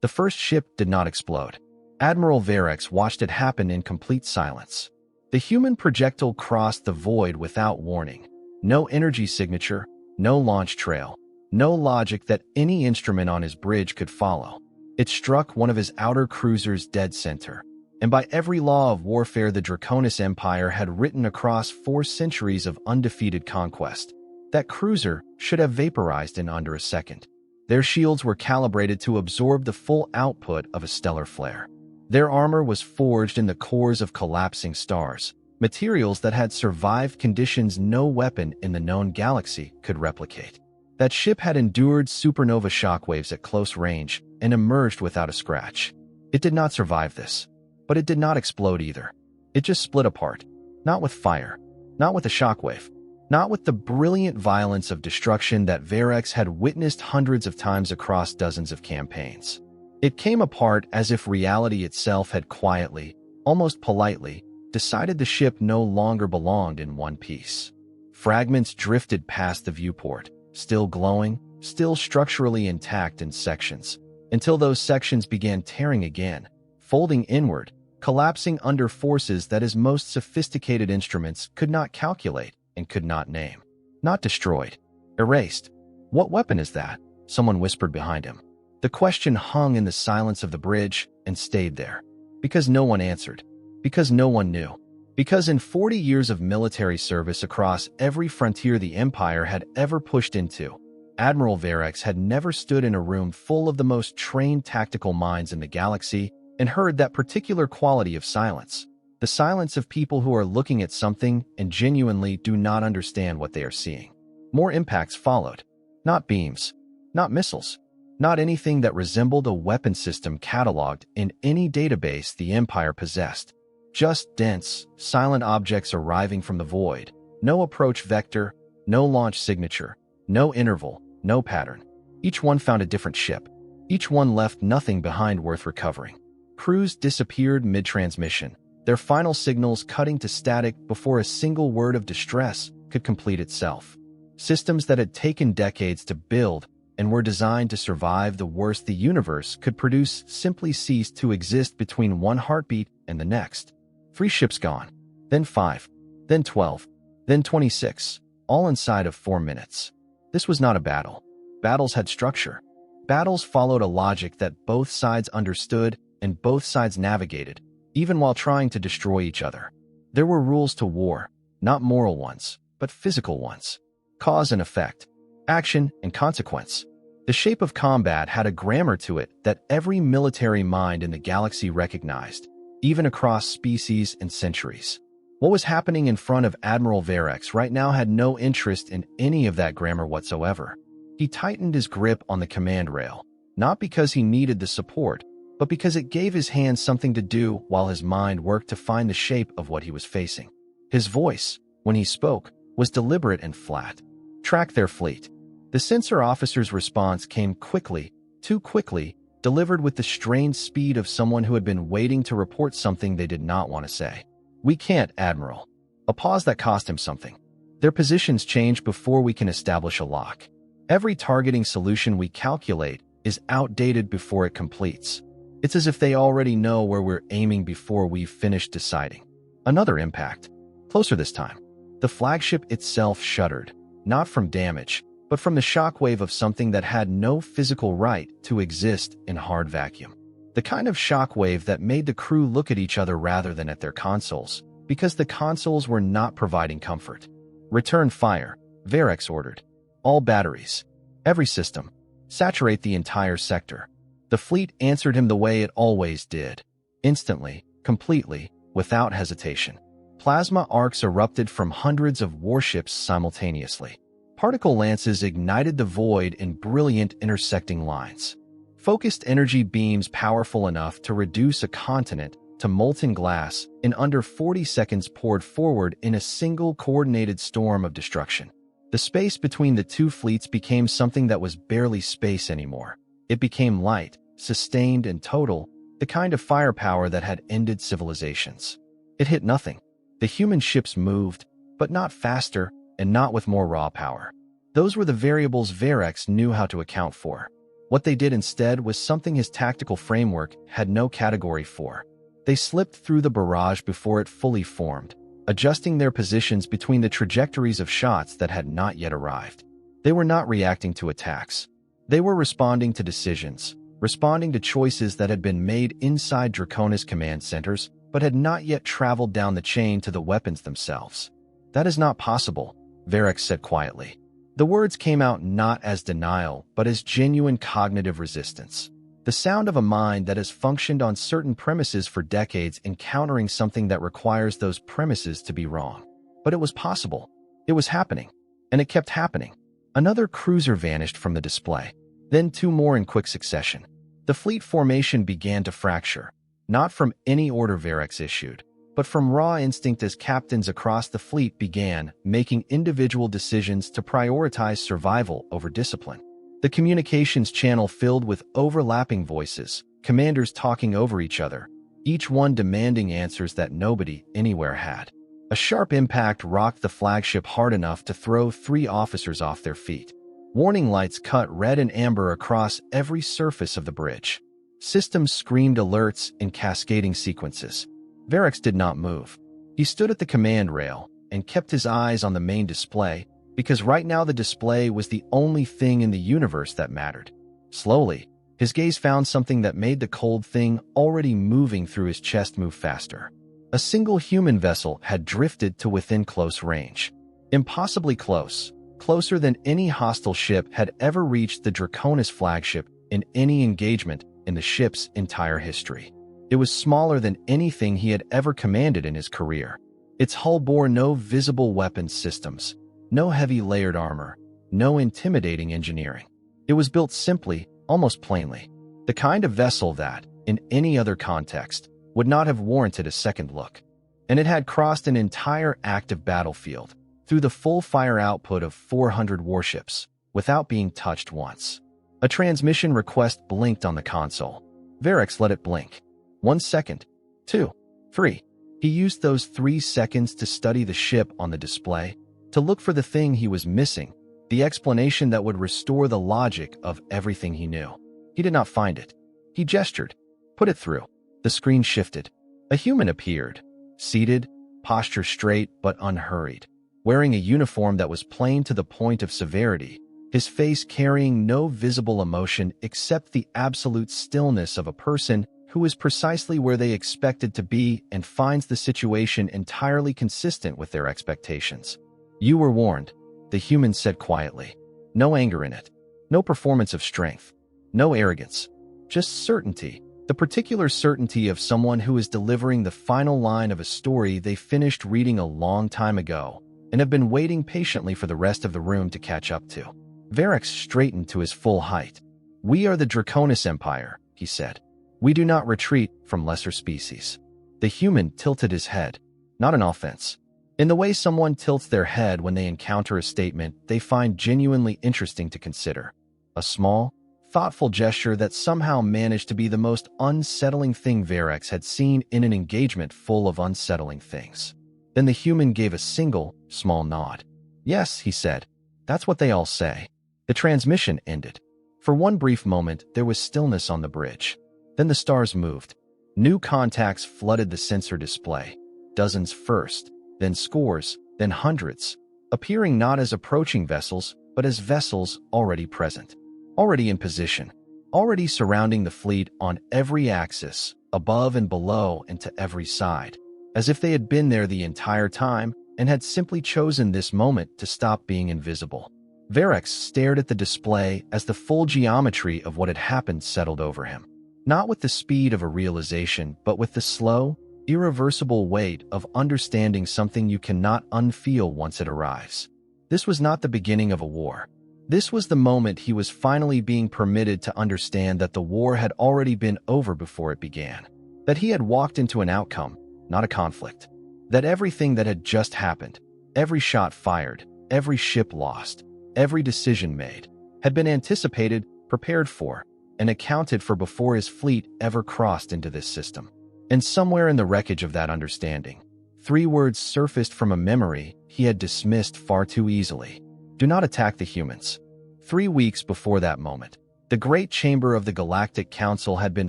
The first ship did not explode. Admiral Varex watched it happen in complete silence. The human projectile crossed the void without warning. No energy signature, no launch trail, no logic that any instrument on his bridge could follow. It struck one of his outer cruisers dead center. And by every law of warfare the Draconis Empire had written across 4 centuries of undefeated conquest, that cruiser should have vaporized in under a second. Their shields were calibrated to absorb the full output of a stellar flare. Their armor was forged in the cores of collapsing stars, materials that had survived conditions no weapon in the known galaxy could replicate. That ship had endured supernova shockwaves at close range and emerged without a scratch. It did not survive this, but it did not explode either. It just split apart, not with fire, not with a shockwave, not with the brilliant violence of destruction that Varex had witnessed hundreds of times across dozens of campaigns. It came apart as if reality itself had quietly, almost politely, decided the ship no longer belonged in one piece. Fragments drifted past the viewport, still glowing, still structurally intact in sections, until those sections began tearing again, folding inward, collapsing under forces that his most sophisticated instruments could not calculate and could not name. Not destroyed, erased. What weapon is that? Someone whispered behind him. The question hung in the silence of the bridge and stayed there. Because no one answered. Because no one knew. Because in 40 years of military service across every frontier the Empire had ever pushed into, Admiral Varex had never stood in a room full of the most trained tactical minds in the galaxy and heard that particular quality of silence. The silence of people who are looking at something and genuinely do not understand what they are seeing. More impacts followed. Not beams. Not missiles. Not anything that resembled a weapon system cataloged in any database the Empire possessed. Just dense, silent objects arriving from the void. No approach vector, no launch signature, no interval, no pattern. Each one found a different ship. Each one left nothing behind worth recovering. Crews disappeared mid-transmission, their final signals cutting to static before a single word of distress could complete itself. Systems that had taken decades to build and were designed to survive the worst the universe could produce simply ceased to exist between one heartbeat and the next. 3 ships gone, then 5, then 12, then 26, all inside of 4 minutes. This was not a battle. Battles had structure. Battles followed a logic that both sides understood and both sides navigated, even while trying to destroy each other. There were rules to war, not moral ones, but physical ones. Cause and effect. Action and consequence. The shape of combat had a grammar to it that every military mind in the galaxy recognized, even across species and centuries. What was happening in front of Admiral Varex right now had no interest in any of that grammar whatsoever. He tightened his grip on the command rail, not because he needed the support, but because it gave his hands something to do while his mind worked to find the shape of what he was facing. His voice, when he spoke, was deliberate and flat. Track their fleet. The sensor officer's response came quickly, too quickly, delivered with the strained speed of someone who had been waiting to report something they did not want to say. We can't, Admiral. A pause that cost him something. Their positions change before we can establish a lock. Every targeting solution we calculate is outdated before it completes. It's as if they already know where we're aiming before we've finished deciding. Another impact. Closer this time. The flagship itself shuddered, not from damage, but from the shockwave of something that had no physical right to exist in hard vacuum. The kind of shockwave that made the crew look at each other rather than at their consoles, because the consoles were not providing comfort. Return fire, Varex ordered. All batteries. Every system. Saturate the entire sector. The fleet answered him the way it always did. Instantly, completely, without hesitation. Plasma arcs erupted from hundreds of warships simultaneously. Particle lances ignited the void in brilliant intersecting lines. Focused energy beams powerful enough to reduce a continent to molten glass in under 40 seconds poured forward in a single coordinated storm of destruction. The space between the two fleets became something that was barely space anymore. It became light, sustained, and total, the kind of firepower that had ended civilizations. It hit nothing. The human ships moved, but not faster and not with more raw power. Those were the variables Varex knew how to account for. What they did instead was something his tactical framework had no category for. They slipped through the barrage before it fully formed, adjusting their positions between the trajectories of shots that had not yet arrived. They were not reacting to attacks. They were responding to decisions, responding to choices that had been made inside Draconis command centers but had not yet traveled down the chain to the weapons themselves. "That is not possible," Varric said quietly. The words came out not as denial, but as genuine cognitive resistance. The sound of a mind that has functioned on certain premises for decades encountering something that requires those premises to be wrong. But it was possible. It was happening. And it kept happening. Another cruiser vanished from the display. Then two more in quick succession. The fleet formation began to fracture. Not from any order Varric issued, but from raw instinct as captains across the fleet began making individual decisions to prioritize survival over discipline. The communications channel filled with overlapping voices, commanders talking over each other, each one demanding answers that nobody anywhere had. A sharp impact rocked the flagship hard enough to throw 3 officers off their feet. Warning lights cut red and amber across every surface of the bridge. Systems screamed alerts in cascading sequences. Varric did not move. He stood at the command rail and kept his eyes on the main display because right now the display was the only thing in the universe that mattered. Slowly, his gaze found something that made the cold thing already moving through his chest move faster. A single human vessel had drifted to within close range. Impossibly close, closer than any hostile ship had ever reached the Draconis flagship in any engagement in the ship's entire history. It was smaller than anything he had ever commanded in his career. Its hull bore no visible weapons systems, no heavy layered armor, no intimidating engineering. It was built simply, almost plainly, the kind of vessel that, in any other context, would not have warranted a second look. And it had crossed an entire active battlefield, through the full fire output of 400 warships, without being touched once. A transmission request blinked on the console. Varric let it blink. 1 second. 2. 3. He used those 3 seconds to study the ship on the display, to look for the thing he was missing, the explanation that would restore the logic of everything he knew. He did not find it. He gestured. Put it through. The screen shifted. A human appeared, seated, posture straight but unhurried, wearing a uniform that was plain to the point of severity, his face carrying no visible emotion except the absolute stillness of a person who is precisely where they expected to be and finds the situation entirely consistent with their expectations. "You were warned," the human said quietly. No anger in it. No performance of strength. No arrogance. Just certainty. The particular certainty of someone who is delivering the final line of a story they finished reading a long time ago and have been waiting patiently for the rest of the room to catch up to. Varric straightened to his full height. "We are the Draconis Empire," he said. "We do not retreat from lesser species." The human tilted his head. Not an offense. In the way someone tilts their head when they encounter a statement they find genuinely interesting to consider. A small, thoughtful gesture that somehow managed to be the most unsettling thing Varric had seen in an engagement full of unsettling things. Then the human gave a single, small nod. "Yes," he said. "That's what they all say." The transmission ended. For one brief moment, there was stillness on the bridge. Then the stars moved. New contacts flooded the sensor display. Dozens first, then scores, then hundreds, appearing not as approaching vessels, but as vessels already present, already in position, already surrounding the fleet on every axis, above and below and to every side, as if they had been there the entire time and had simply chosen this moment to stop being invisible. Varric stared at the display as the full geometry of what had happened settled over him. Not with the speed of a realization, but with the slow, irreversible weight of understanding something you cannot unfeel once it arrives. This was not the beginning of a war. This was the moment he was finally being permitted to understand that the war had already been over before it began. That he had walked into an outcome, not a conflict. That everything that had just happened, every shot fired, every ship lost, every decision made, had been anticipated, prepared for, and accounted for before his fleet ever crossed into this system. And somewhere in the wreckage of that understanding, 3 words surfaced from a memory he had dismissed far too easily. "Do not attack the humans." 3 weeks before that moment, The great chamber of the Galactic Council had been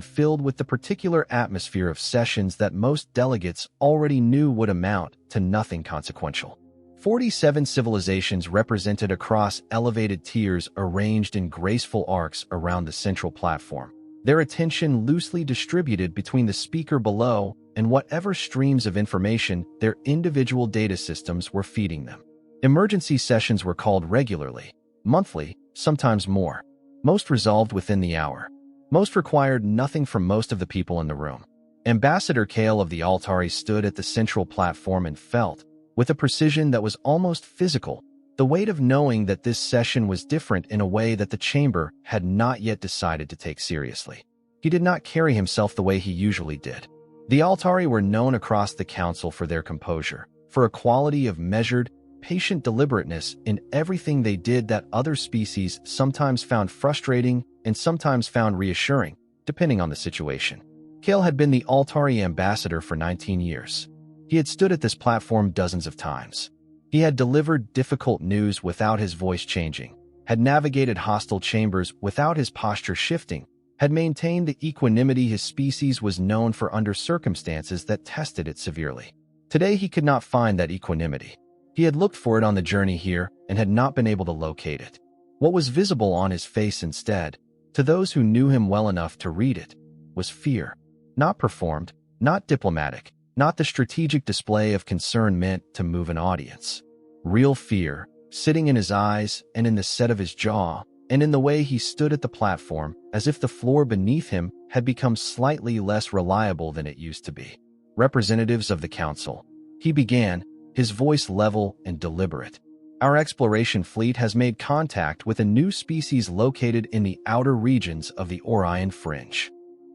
filled with the particular atmosphere of sessions that most delegates already knew would amount to nothing consequential. 47 civilizations represented across elevated tiers arranged in graceful arcs around the central platform, their attention loosely distributed between the speaker below and whatever streams of information their individual data systems were feeding them. Emergency sessions were called regularly, monthly, sometimes more. Most resolved within the hour. Most required nothing from most of the people in the room. Ambassador Kale of the Altari stood at the central platform and felt, with a precision that was almost physical, the weight of knowing that this session was different in a way that the chamber had not yet decided to take seriously. He did not carry himself the way he usually did. The Altari were known across the council for their composure, for a quality of measured, patient deliberateness in everything they did that other species sometimes found frustrating and sometimes found reassuring, depending on the situation. Kale had been the Altari ambassador for 19 years. He had stood at this platform dozens of times. He had delivered difficult news without his voice changing, had navigated hostile chambers without his posture shifting, had maintained the equanimity his species was known for under circumstances that tested it severely. Today he could not find that equanimity. He had looked for it on the journey here and had not been able to locate it. What was visible on his face instead, to those who knew him well enough to read it, was fear. Not performed, not diplomatic, not the strategic display of concern meant to move an audience. Real fear, sitting in his eyes and in the set of his jaw, and in the way he stood at the platform, as if the floor beneath him had become slightly less reliable than it used to be. Representatives of the council. He began, his voice level and deliberate. Our exploration fleet has made contact with a new species located in the outer regions of the Orion Fringe.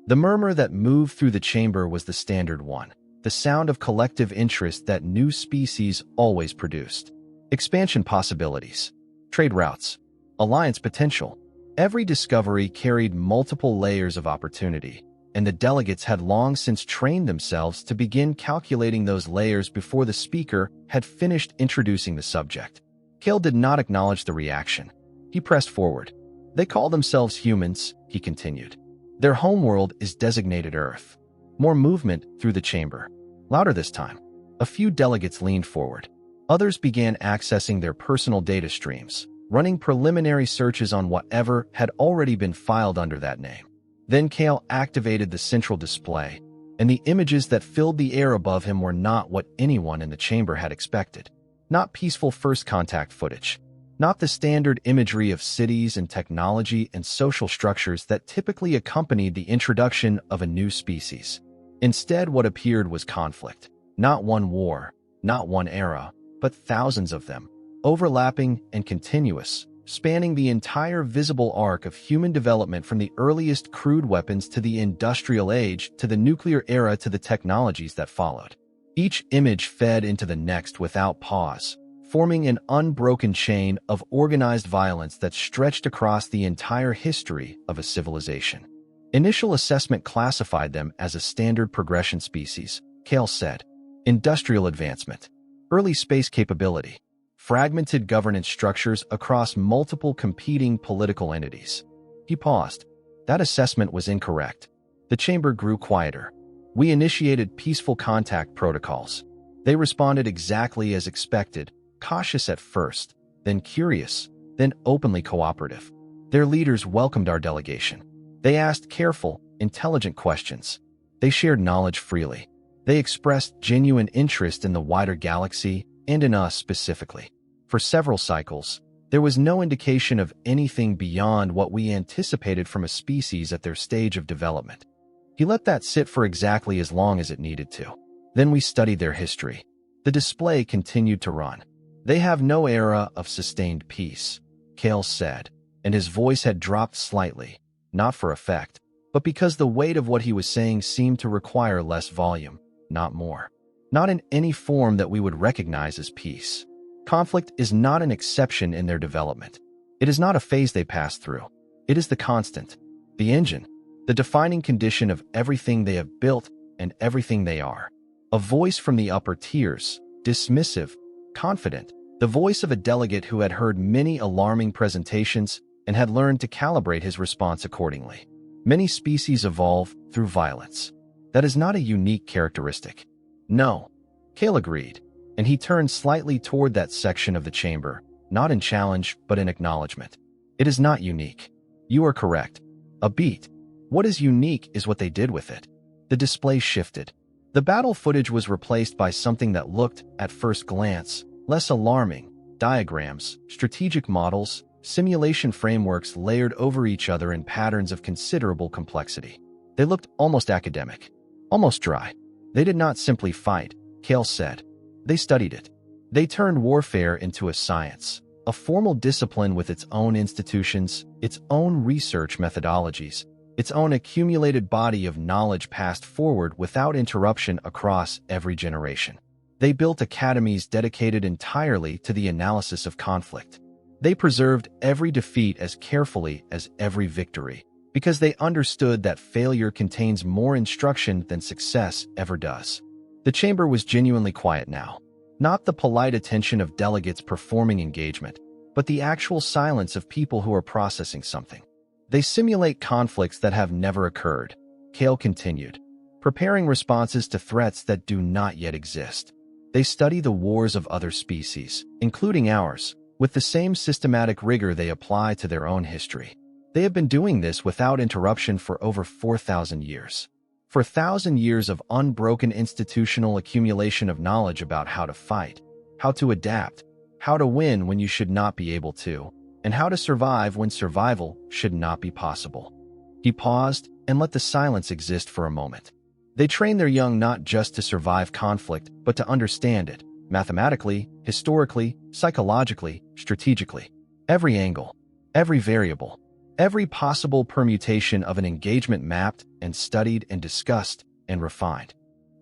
The murmur that moved through the chamber was the standard one, the sound of collective interest that new species always produced. Expansion possibilities, trade routes, alliance potential. Every discovery carried multiple layers of opportunity, and the delegates had long since trained themselves to begin calculating those layers before the speaker had finished introducing the subject. Kale did not acknowledge the reaction. He pressed forward. They call themselves humans, he continued. Their homeworld is designated Earth. More movement through the chamber. Louder this time. A few delegates leaned forward. Others began accessing their personal data streams, running preliminary searches on whatever had already been filed under that name. Then Kale activated the central display, and the images that filled the air above him were not what anyone in the chamber had expected. Not peaceful first contact footage. Not the standard imagery of cities and technology and social structures that typically accompanied the introduction of a new species. Instead, what appeared was conflict. Not one war, not one era, but thousands of them, overlapping and continuous, spanning the entire visible arc of human development from the earliest crude weapons to the industrial age to the nuclear era to the technologies that followed. Each image fed into the next without pause, forming an unbroken chain of organized violence that stretched across the entire history of a civilization. Initial assessment classified them as a standard progression species, Kale said. Industrial advancement, early space capability, fragmented governance structures across multiple competing political entities. He paused. That assessment was incorrect. The chamber grew quieter. We initiated peaceful contact protocols. They responded exactly as expected, cautious at first, then curious, then openly cooperative. Their leaders welcomed our delegation. They asked careful, intelligent questions. They shared knowledge freely. They expressed genuine interest in the wider galaxy and in us specifically. For several cycles, there was no indication of anything beyond what we anticipated from a species at their stage of development. He let that sit for exactly as long as it needed to. Then we studied their history. The display continued to run. They have no era of sustained peace, Kale said, and his voice had dropped slightly, not for effect, but because the weight of what he was saying seemed to require less volume, not more. Not in any form that we would recognize as peace. Conflict is not an exception in their development. It is not a phase they pass through. It is the constant, the engine, the defining condition of everything they have built and everything they are. A voice from the upper tiers, dismissive, confident, the voice of a delegate who had heard many alarming presentations, and had learned to calibrate his response accordingly. Many species evolve through violence. That is not a unique characteristic. No, Kale agreed, and he turned slightly toward that section of the chamber, not in challenge but in acknowledgement. It is not unique. You are correct. A beat. What is unique is what they did with it. The display shifted. The battle footage was replaced by something that looked, at first glance, less alarming: diagrams, strategic models, simulation frameworks layered over each other in patterns of considerable complexity. They looked almost academic, almost dry. They did not simply fight, Kale said. They studied it. They turned warfare into a science, a formal discipline with its own institutions, its own research methodologies, its own accumulated body of knowledge passed forward without interruption across every generation. They built academies dedicated entirely to the analysis of conflict. They preserved every defeat as carefully as every victory, because they understood that failure contains more instruction than success ever does. The chamber was genuinely quiet now. Not the polite attention of delegates performing engagement, but the actual silence of people who are processing something. They simulate conflicts that have never occurred, Kale continued, preparing responses to threats that do not yet exist. They study the wars of other species, including ours, with the same systematic rigor they apply to their own history. They have been doing this without interruption for over 4,000 years. For 1,000 years of unbroken institutional accumulation of knowledge about how to fight, how to adapt, how to win when you should not be able to, and how to survive when survival should not be possible. He paused and let the silence exist for a moment. They train their young not just to survive conflict, but to understand it, mathematically, historically, psychologically, strategically. Every angle, every variable, every possible permutation of an engagement mapped and studied and discussed and refined.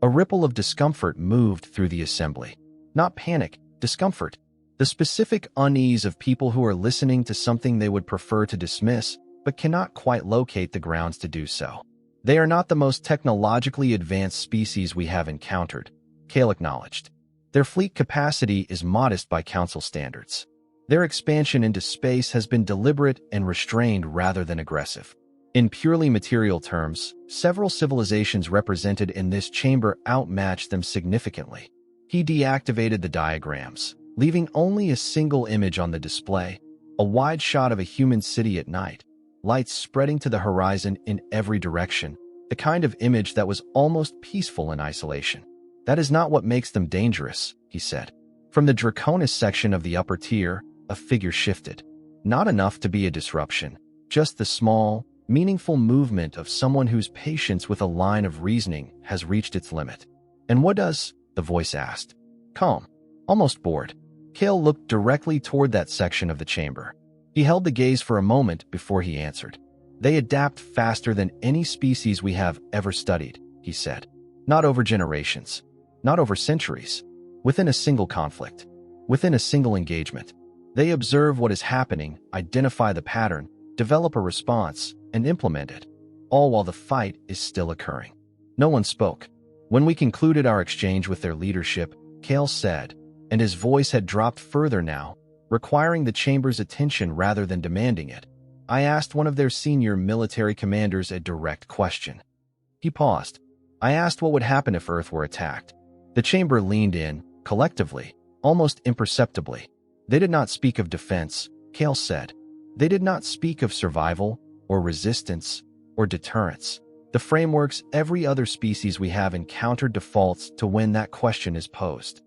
A ripple of discomfort moved through the assembly. Not panic, discomfort. The specific unease of people who are listening to something they would prefer to dismiss, but cannot quite locate the grounds to do so. They are not the most technologically advanced species we have encountered, Kale acknowledged. Their fleet capacity is modest by council standards. Their expansion into space has been deliberate and restrained rather than aggressive. In purely material terms, several civilizations represented in this chamber outmatch them significantly. He deactivated the diagrams, leaving only a single image on the display, a wide shot of a human city at night, lights spreading to the horizon in every direction, the kind of image that was almost peaceful in isolation. That is not what makes them dangerous, he said. From the Draconis section of the upper tier, a figure shifted. Not enough to be a disruption, just the small, meaningful movement of someone whose patience with a line of reasoning has reached its limit. And what does? The voice asked. Calm, almost bored. Kale looked directly toward that section of the chamber. He held the gaze for a moment before he answered. They adapt faster than any species we have ever studied, he said. Not over generations, not over centuries. Within a single conflict, within a single engagement. They observe what is happening, identify the pattern, develop a response, and implement it, all while the fight is still occurring. No one spoke. When we concluded our exchange with their leadership, Kale said, and his voice had dropped further now, requiring the chamber's attention rather than demanding it, I asked one of their senior military commanders a direct question. He paused. I asked what would happen if Earth were attacked. The chamber leaned in, collectively, almost imperceptibly. They did not speak of defense, Kale said. They did not speak of survival, or resistance, or deterrence. The frameworks every other species we have encountered defaults to when that question is posed.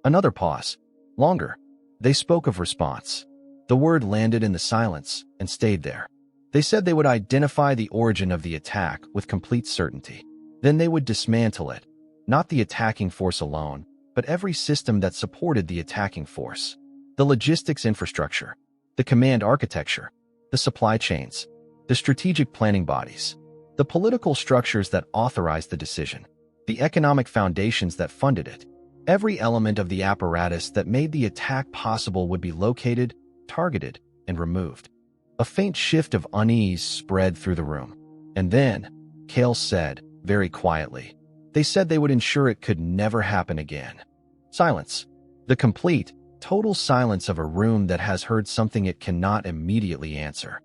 Another pause. Longer. They spoke of response. The word landed in the silence and stayed there. They said they would identify the origin of the attack with complete certainty. Then they would dismantle it. Not the attacking force alone, but every system that supported the attacking force. The logistics infrastructure, the command architecture, the supply chains, the strategic planning bodies, the political structures that authorized the decision, the economic foundations that funded it. Every element of the apparatus that made the attack possible would be located, targeted, and removed. A faint shift of unease spread through the room. And then, Kale said, very quietly, they said they would ensure it could never happen again. Silence. The complete, total silence of a room that has heard something it cannot immediately answer.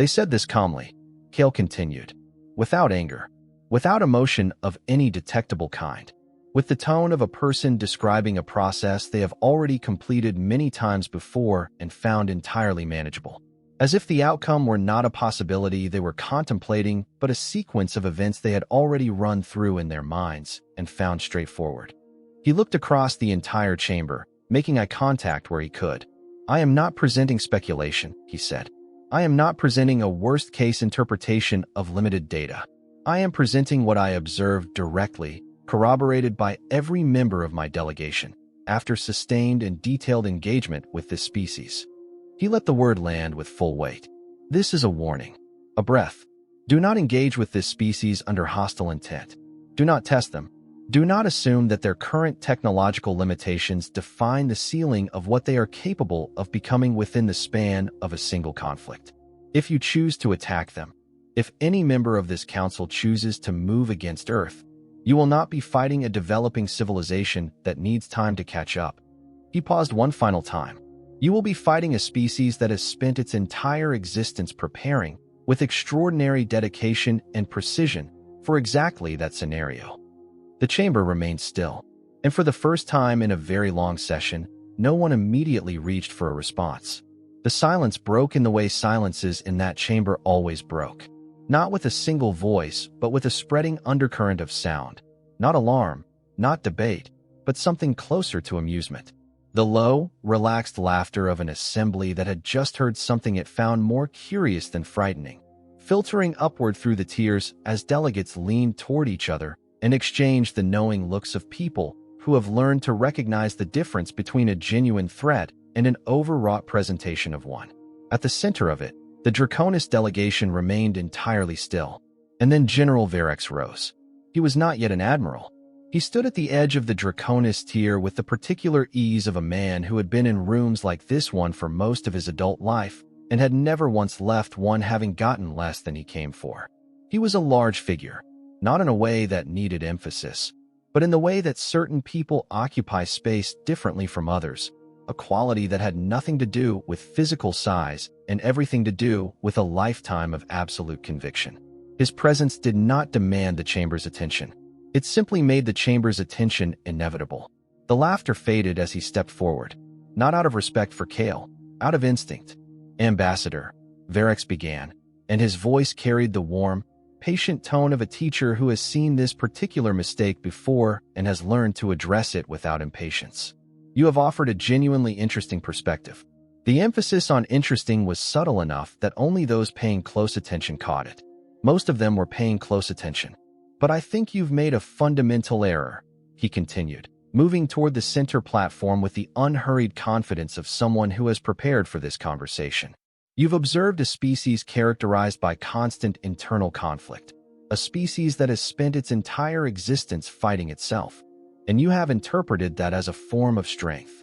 They said this calmly. Kale continued. Without anger. Without emotion of any detectable kind. With the tone of a person describing a process they have already completed many times before and found entirely manageable. As if the outcome were not a possibility they were contemplating, but a sequence of events they had already run through in their minds and found straightforward. He looked across the entire chamber, making eye contact where he could. I am not presenting speculation, he said. I am not presenting a worst-case interpretation of limited data. I am presenting what I observed directly, corroborated by every member of my delegation, after sustained and detailed engagement with this species. He let the word land with full weight. This is a warning. A breath. Do not engage with this species under hostile intent. Do not test them. Do not assume that their current technological limitations define the ceiling of what they are capable of becoming within the span of a single conflict. If you choose to attack them, if any member of this council chooses to move against Earth, you will not be fighting a developing civilization that needs time to catch up. He paused one final time. You will be fighting a species that has spent its entire existence preparing, with extraordinary dedication and precision, for exactly that scenario. The chamber remained still, and for the first time in a very long session, no one immediately reached for a response. The silence broke in the way silences in that chamber always broke. Not with a single voice, but with a spreading undercurrent of sound. Not alarm, not debate, but something closer to amusement. The low, relaxed laughter of an assembly that had just heard something it found more curious than frightening, filtering upward through the tiers as delegates leaned toward each other and exchanged the knowing looks of people who have learned to recognize the difference between a genuine threat and an overwrought presentation of one. At the center of it, the Draconis delegation remained entirely still, and then General Verex rose. He was not yet an admiral. He stood at the edge of the Draconis tier with the particular ease of a man who had been in rooms like this one for most of his adult life and had never once left one having gotten less than he came for. He was a large figure, not in a way that needed emphasis, but in the way that certain people occupy space differently from others, a quality that had nothing to do with physical size and everything to do with a lifetime of absolute conviction. His presence did not demand the chamber's attention. It simply made the chamber's attention inevitable. The laughter faded as he stepped forward, not out of respect for Kale, out of instinct. Ambassador, Verex began, and his voice carried the warm, patient tone of a teacher who has seen this particular mistake before and has learned to address it without impatience. You have offered a genuinely interesting perspective. The emphasis on interesting was subtle enough that only those paying close attention caught it. Most of them were paying close attention. But I think you've made a fundamental error, he continued, moving toward the center platform with the unhurried confidence of someone who has prepared for this conversation. You've observed a species characterized by constant internal conflict, a species that has spent its entire existence fighting itself, and you have interpreted that as a form of strength.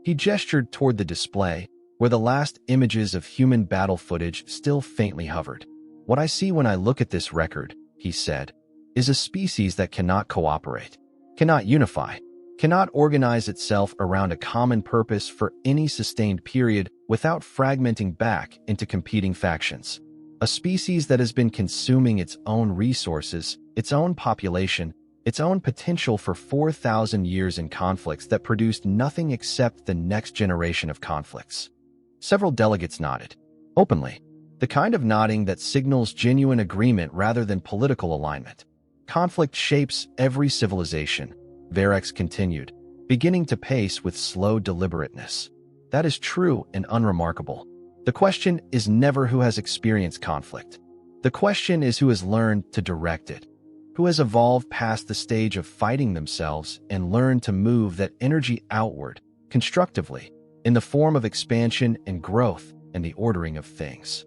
He gestured toward the display, where the last images of human battle footage still faintly hovered. What I see when I look at this record, he said, is a species that cannot cooperate, cannot unify, cannot organize itself around a common purpose for any sustained period without fragmenting back into competing factions. A species that has been consuming its own resources, its own population, its own potential for 4,000 years in conflicts that produced nothing except the next generation of conflicts. Several delegates nodded, openly, the kind of nodding that signals genuine agreement rather than political alignment. Conflict shapes every civilization, Verex continued, beginning to pace with slow deliberateness. That is true and unremarkable. The question is never who has experienced conflict. The question is who has learned to direct it, who has evolved past the stage of fighting themselves and learned to move that energy outward, constructively, in the form of expansion and growth and the ordering of things.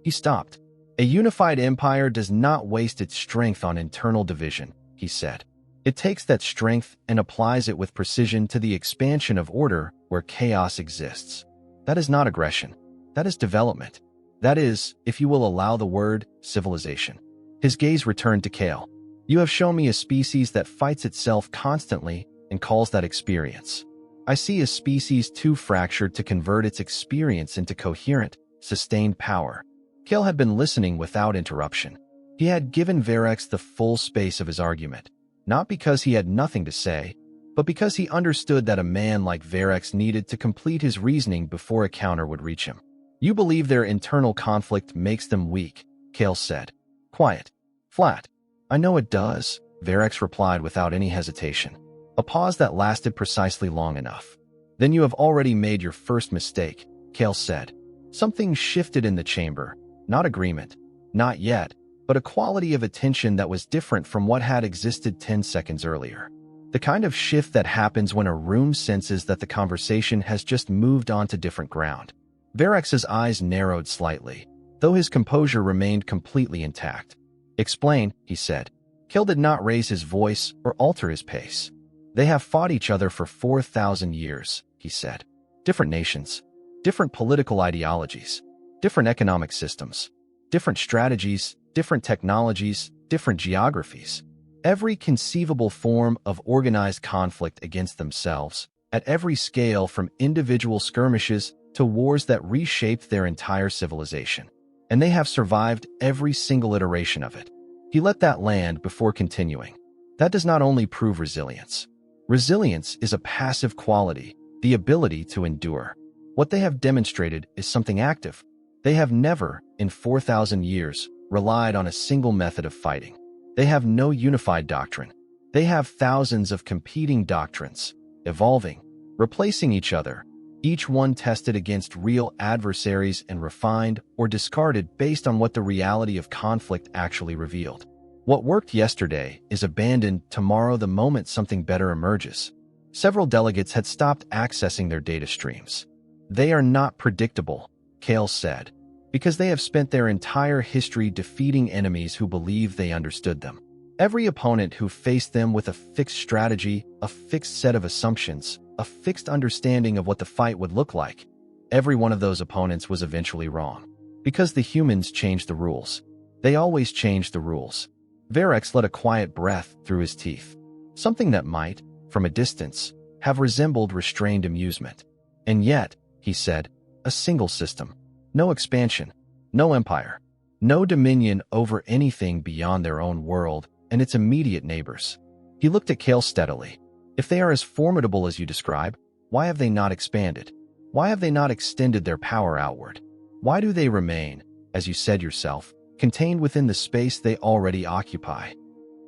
He stopped. A unified empire does not waste its strength on internal division, he said. It takes that strength and applies it with precision to the expansion of order where chaos exists. That is not aggression. That is development. That is, if you will allow the word, civilization. His gaze returned to Kale. You have shown me a species that fights itself constantly and calls that experience. I see a species too fractured to convert its experience into coherent, sustained power. Kale had been listening without interruption. He had given Verex the full space of his argument, not because he had nothing to say, but because he understood that a man like Verex needed to complete his reasoning before a counter would reach him. You believe their internal conflict makes them weak, Kale said. Quiet. Flat. I know it does, Verex replied without any hesitation. A pause that lasted precisely long enough. Then you have already made your first mistake, Kale said. Something shifted in the chamber. Not agreement. Not yet, but a quality of attention that was different from what had existed 10 seconds earlier. The kind of shift that happens when a room senses that the conversation has just moved on to different ground. Verex's eyes narrowed slightly, though his composure remained completely intact. Explain, he said. Kale did not raise his voice or alter his pace. They have fought each other for 4,000 years, he said. Different nations, different political ideologies, different economic systems, different strategies, different technologies, different geographies. Every conceivable form of organized conflict against themselves, at every scale from individual skirmishes to wars that reshaped their entire civilization. And they have survived every single iteration of it. He let that land before continuing. That does not only prove resilience. Resilience is a passive quality, the ability to endure. What they have demonstrated is something active. They have never, in 4,000 years, relied on a single method of fighting. They have no unified doctrine. They have thousands of competing doctrines, evolving, replacing each other, each one tested against real adversaries and refined or discarded based on what the reality of conflict actually revealed. What worked yesterday is abandoned tomorrow the moment something better emerges. Several delegates had stopped accessing their data streams. They are not predictable, Kale said, because they have spent their entire history defeating enemies who believed they understood them. Every opponent who faced them with a fixed strategy, a fixed set of assumptions, a fixed understanding of what the fight would look like, every one of those opponents was eventually wrong. Because the humans changed the rules. They always changed the rules. Verex let a quiet breath through his teeth. Something that might, from a distance, have resembled restrained amusement. And yet, he said, a single system. No expansion. No empire. No dominion over anything beyond their own world and its immediate neighbors. He looked at Kale steadily. If they are as formidable as you describe, why have they not expanded? Why have they not extended their power outward? Why do they remain, as you said yourself, contained within the space they already occupy?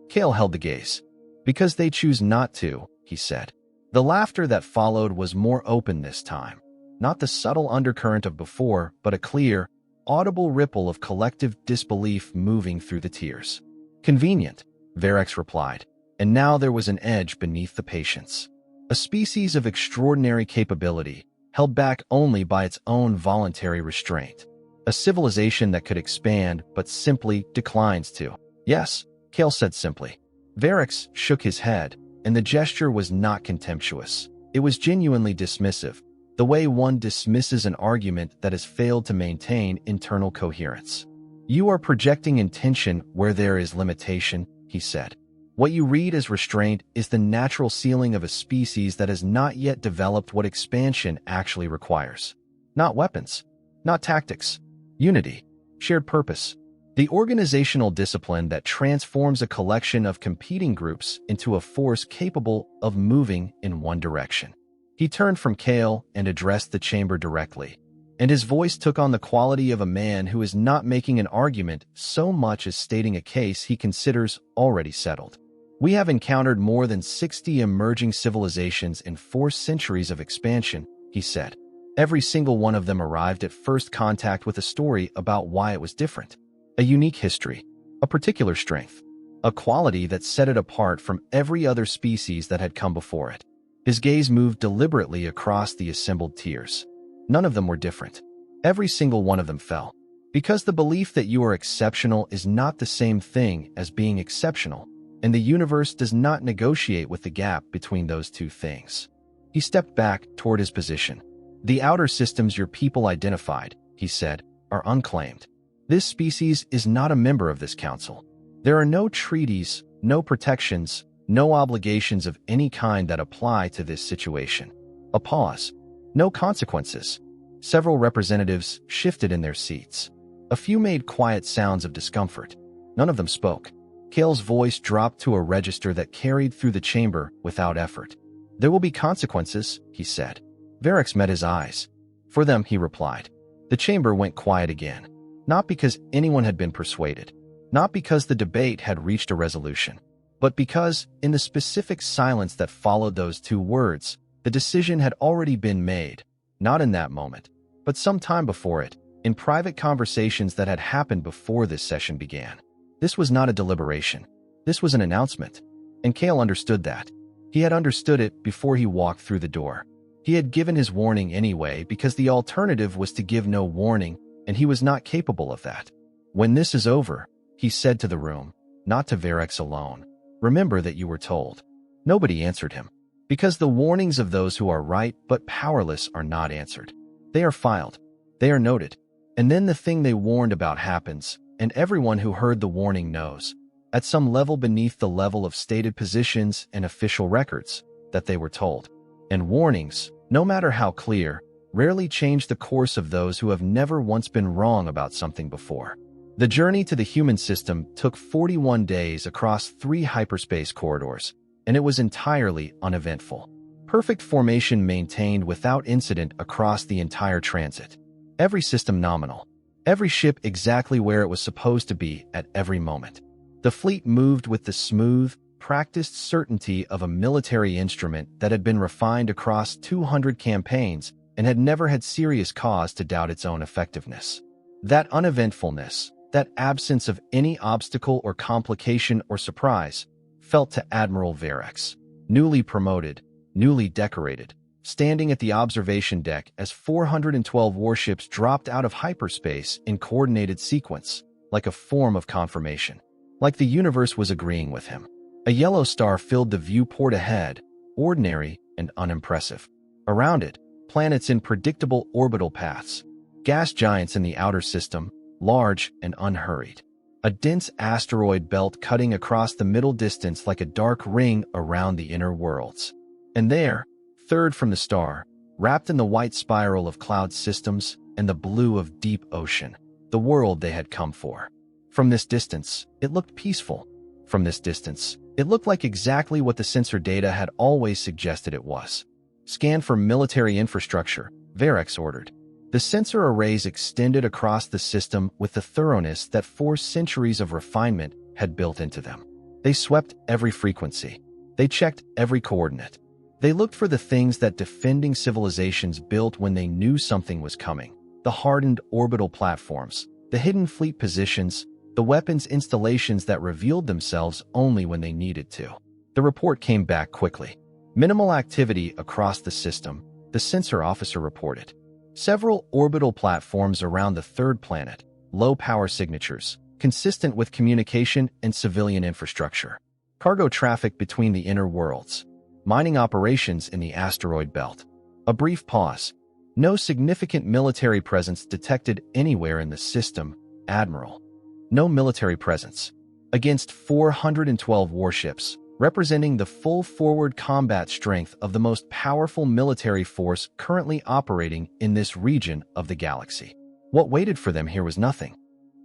Kale held the gaze. Because they choose not to, he said. The laughter that followed was more open this time. Not the subtle undercurrent of before, but a clear, audible ripple of collective disbelief moving through the tears. Convenient, Verex replied. And now there was an edge beneath the patience. A species of extraordinary capability, held back only by its own voluntary restraint. A civilization that could expand, but simply declines to. Yes, Kale said simply. Verex shook his head, and the gesture was not contemptuous. It was genuinely dismissive, the way one dismisses an argument that has failed to maintain internal coherence. You are projecting intention where there is limitation, he said. What you read as restraint is the natural ceiling of a species that has not yet developed what expansion actually requires. Not weapons, not tactics, unity, shared purpose. The organizational discipline that transforms a collection of competing groups into a force capable of moving in one direction. He turned from Kale and addressed the chamber directly, and his voice took on the quality of a man who is not making an argument so much as stating a case he considers already settled. We have encountered more than 60 emerging civilizations in 4 centuries of expansion, he said. Every single one of them arrived at first contact with a story about why it was different. A unique history, a particular strength, a quality that set it apart from every other species that had come before it. His gaze moved deliberately across the assembled tiers. None of them were different. Every single one of them fell. Because the belief that you are exceptional is not the same thing as being exceptional, and the universe does not negotiate with the gap between those two things. He stepped back toward his position. The outer systems your people identified, he said, are unclaimed. This species is not a member of this council. There are no treaties, no protections, no obligations of any kind that apply to this situation. A pause. No consequences. Several representatives shifted in their seats. A few made quiet sounds of discomfort. None of them spoke. Kale's voice dropped to a register that carried through the chamber without effort. "There will be consequences," he said. Varix met his eyes. "For them," he replied. The chamber went quiet again. Not because anyone had been persuaded. Not because the debate had reached a resolution. But because, in the specific silence that followed those two words, the decision had already been made. Not in that moment, but some time before it, in private conversations that had happened before this session began. This was not a deliberation. This was an announcement. And Kale understood that. He had understood it before he walked through the door. He had given his warning anyway because the alternative was to give no warning, and he was not capable of that. "When this is over," he said to the room, not to Varix alone, "remember that you were told." Nobody answered him. Because the warnings of those who are right but powerless are not answered. They are filed. They are noted. And then the thing they warned about happens, and everyone who heard the warning knows, at some level beneath the level of stated positions and official records, that they were told. And warnings, no matter how clear, rarely change the course of those who have never once been wrong about something before. The journey to the human system took 41 days across 3 hyperspace corridors, and it was entirely uneventful. Perfect formation maintained without incident across the entire transit. Every system nominal. Every ship exactly where it was supposed to be at every moment. The fleet moved with the smooth, practiced certainty of a military instrument that had been refined across 200 campaigns and had never had serious cause to doubt its own effectiveness. That uneventfulness, that absence of any obstacle or complication or surprise, felt to Admiral Varix, newly promoted, newly decorated, standing at the observation deck as 412 warships dropped out of hyperspace in coordinated sequence, like a form of confirmation. Like the universe was agreeing with him. A yellow star filled the viewport ahead, ordinary and unimpressive. Around it, planets in predictable orbital paths. Gas giants in the outer system, large and unhurried. A dense asteroid belt cutting across the middle distance like a dark ring around the inner worlds. And there, third from the star, wrapped in the white spiral of cloud systems and the blue of deep ocean, the world they had come for. From this distance, it looked peaceful. From this distance, it looked like exactly what the sensor data had always suggested it was. "Scan for military infrastructure," Varix ordered. The sensor arrays extended across the system with the thoroughness that 4 centuries of refinement had built into them. They swept every frequency. They checked every coordinate. They looked for the things that defending civilizations built when they knew something was coming. The hardened orbital platforms, the hidden fleet positions, the weapons installations that revealed themselves only when they needed to. The report came back quickly. Minimal activity across the system, the sensor officer reported. Several orbital platforms around the third planet, low power signatures, consistent with communication and civilian infrastructure. Cargo traffic between the inner worlds. Mining operations in the asteroid belt. A brief pause. No significant military presence detected anywhere in the system, Admiral. No military presence. Against 412 warships, representing the full forward combat strength of the most powerful military force currently operating in this region of the galaxy. What waited for them here was nothing.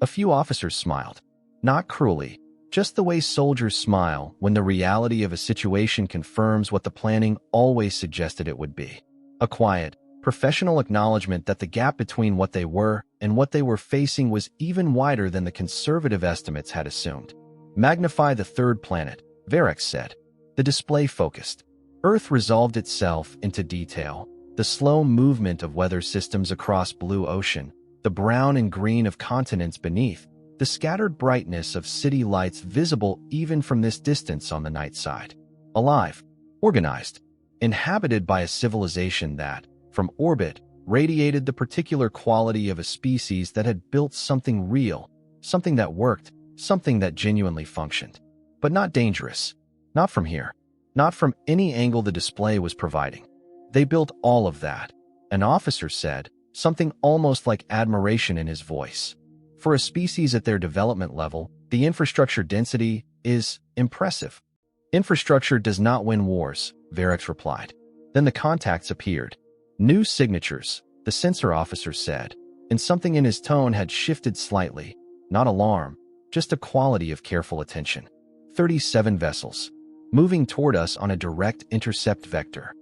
A few officers smiled. Not cruelly, just the way soldiers smile when the reality of a situation confirms what the planning always suggested it would be. A quiet, professional acknowledgement that the gap between what they were and what they were facing was even wider than the conservative estimates had assumed. "Magnify the third planet," Varix said. The display focused. Earth resolved itself into detail. The slow movement of weather systems across blue ocean, the brown and green of continents beneath, the scattered brightness of city lights visible even from this distance on the night side. Alive, organized, inhabited by a civilization that, from orbit, radiated the particular quality of a species that had built something real, something that worked, something that genuinely functioned. But not dangerous. Not from here. Not from any angle the display was providing. They built all of that, an officer said, something almost like admiration in his voice. For a species at their development level, the infrastructure density is impressive. "Infrastructure does not win wars," Varix replied. Then the contacts appeared. "New signatures," the sensor officer said. and something in his tone had shifted slightly. Not alarm, just a quality of careful attention. 37 vessels, moving toward us on a direct intercept vector.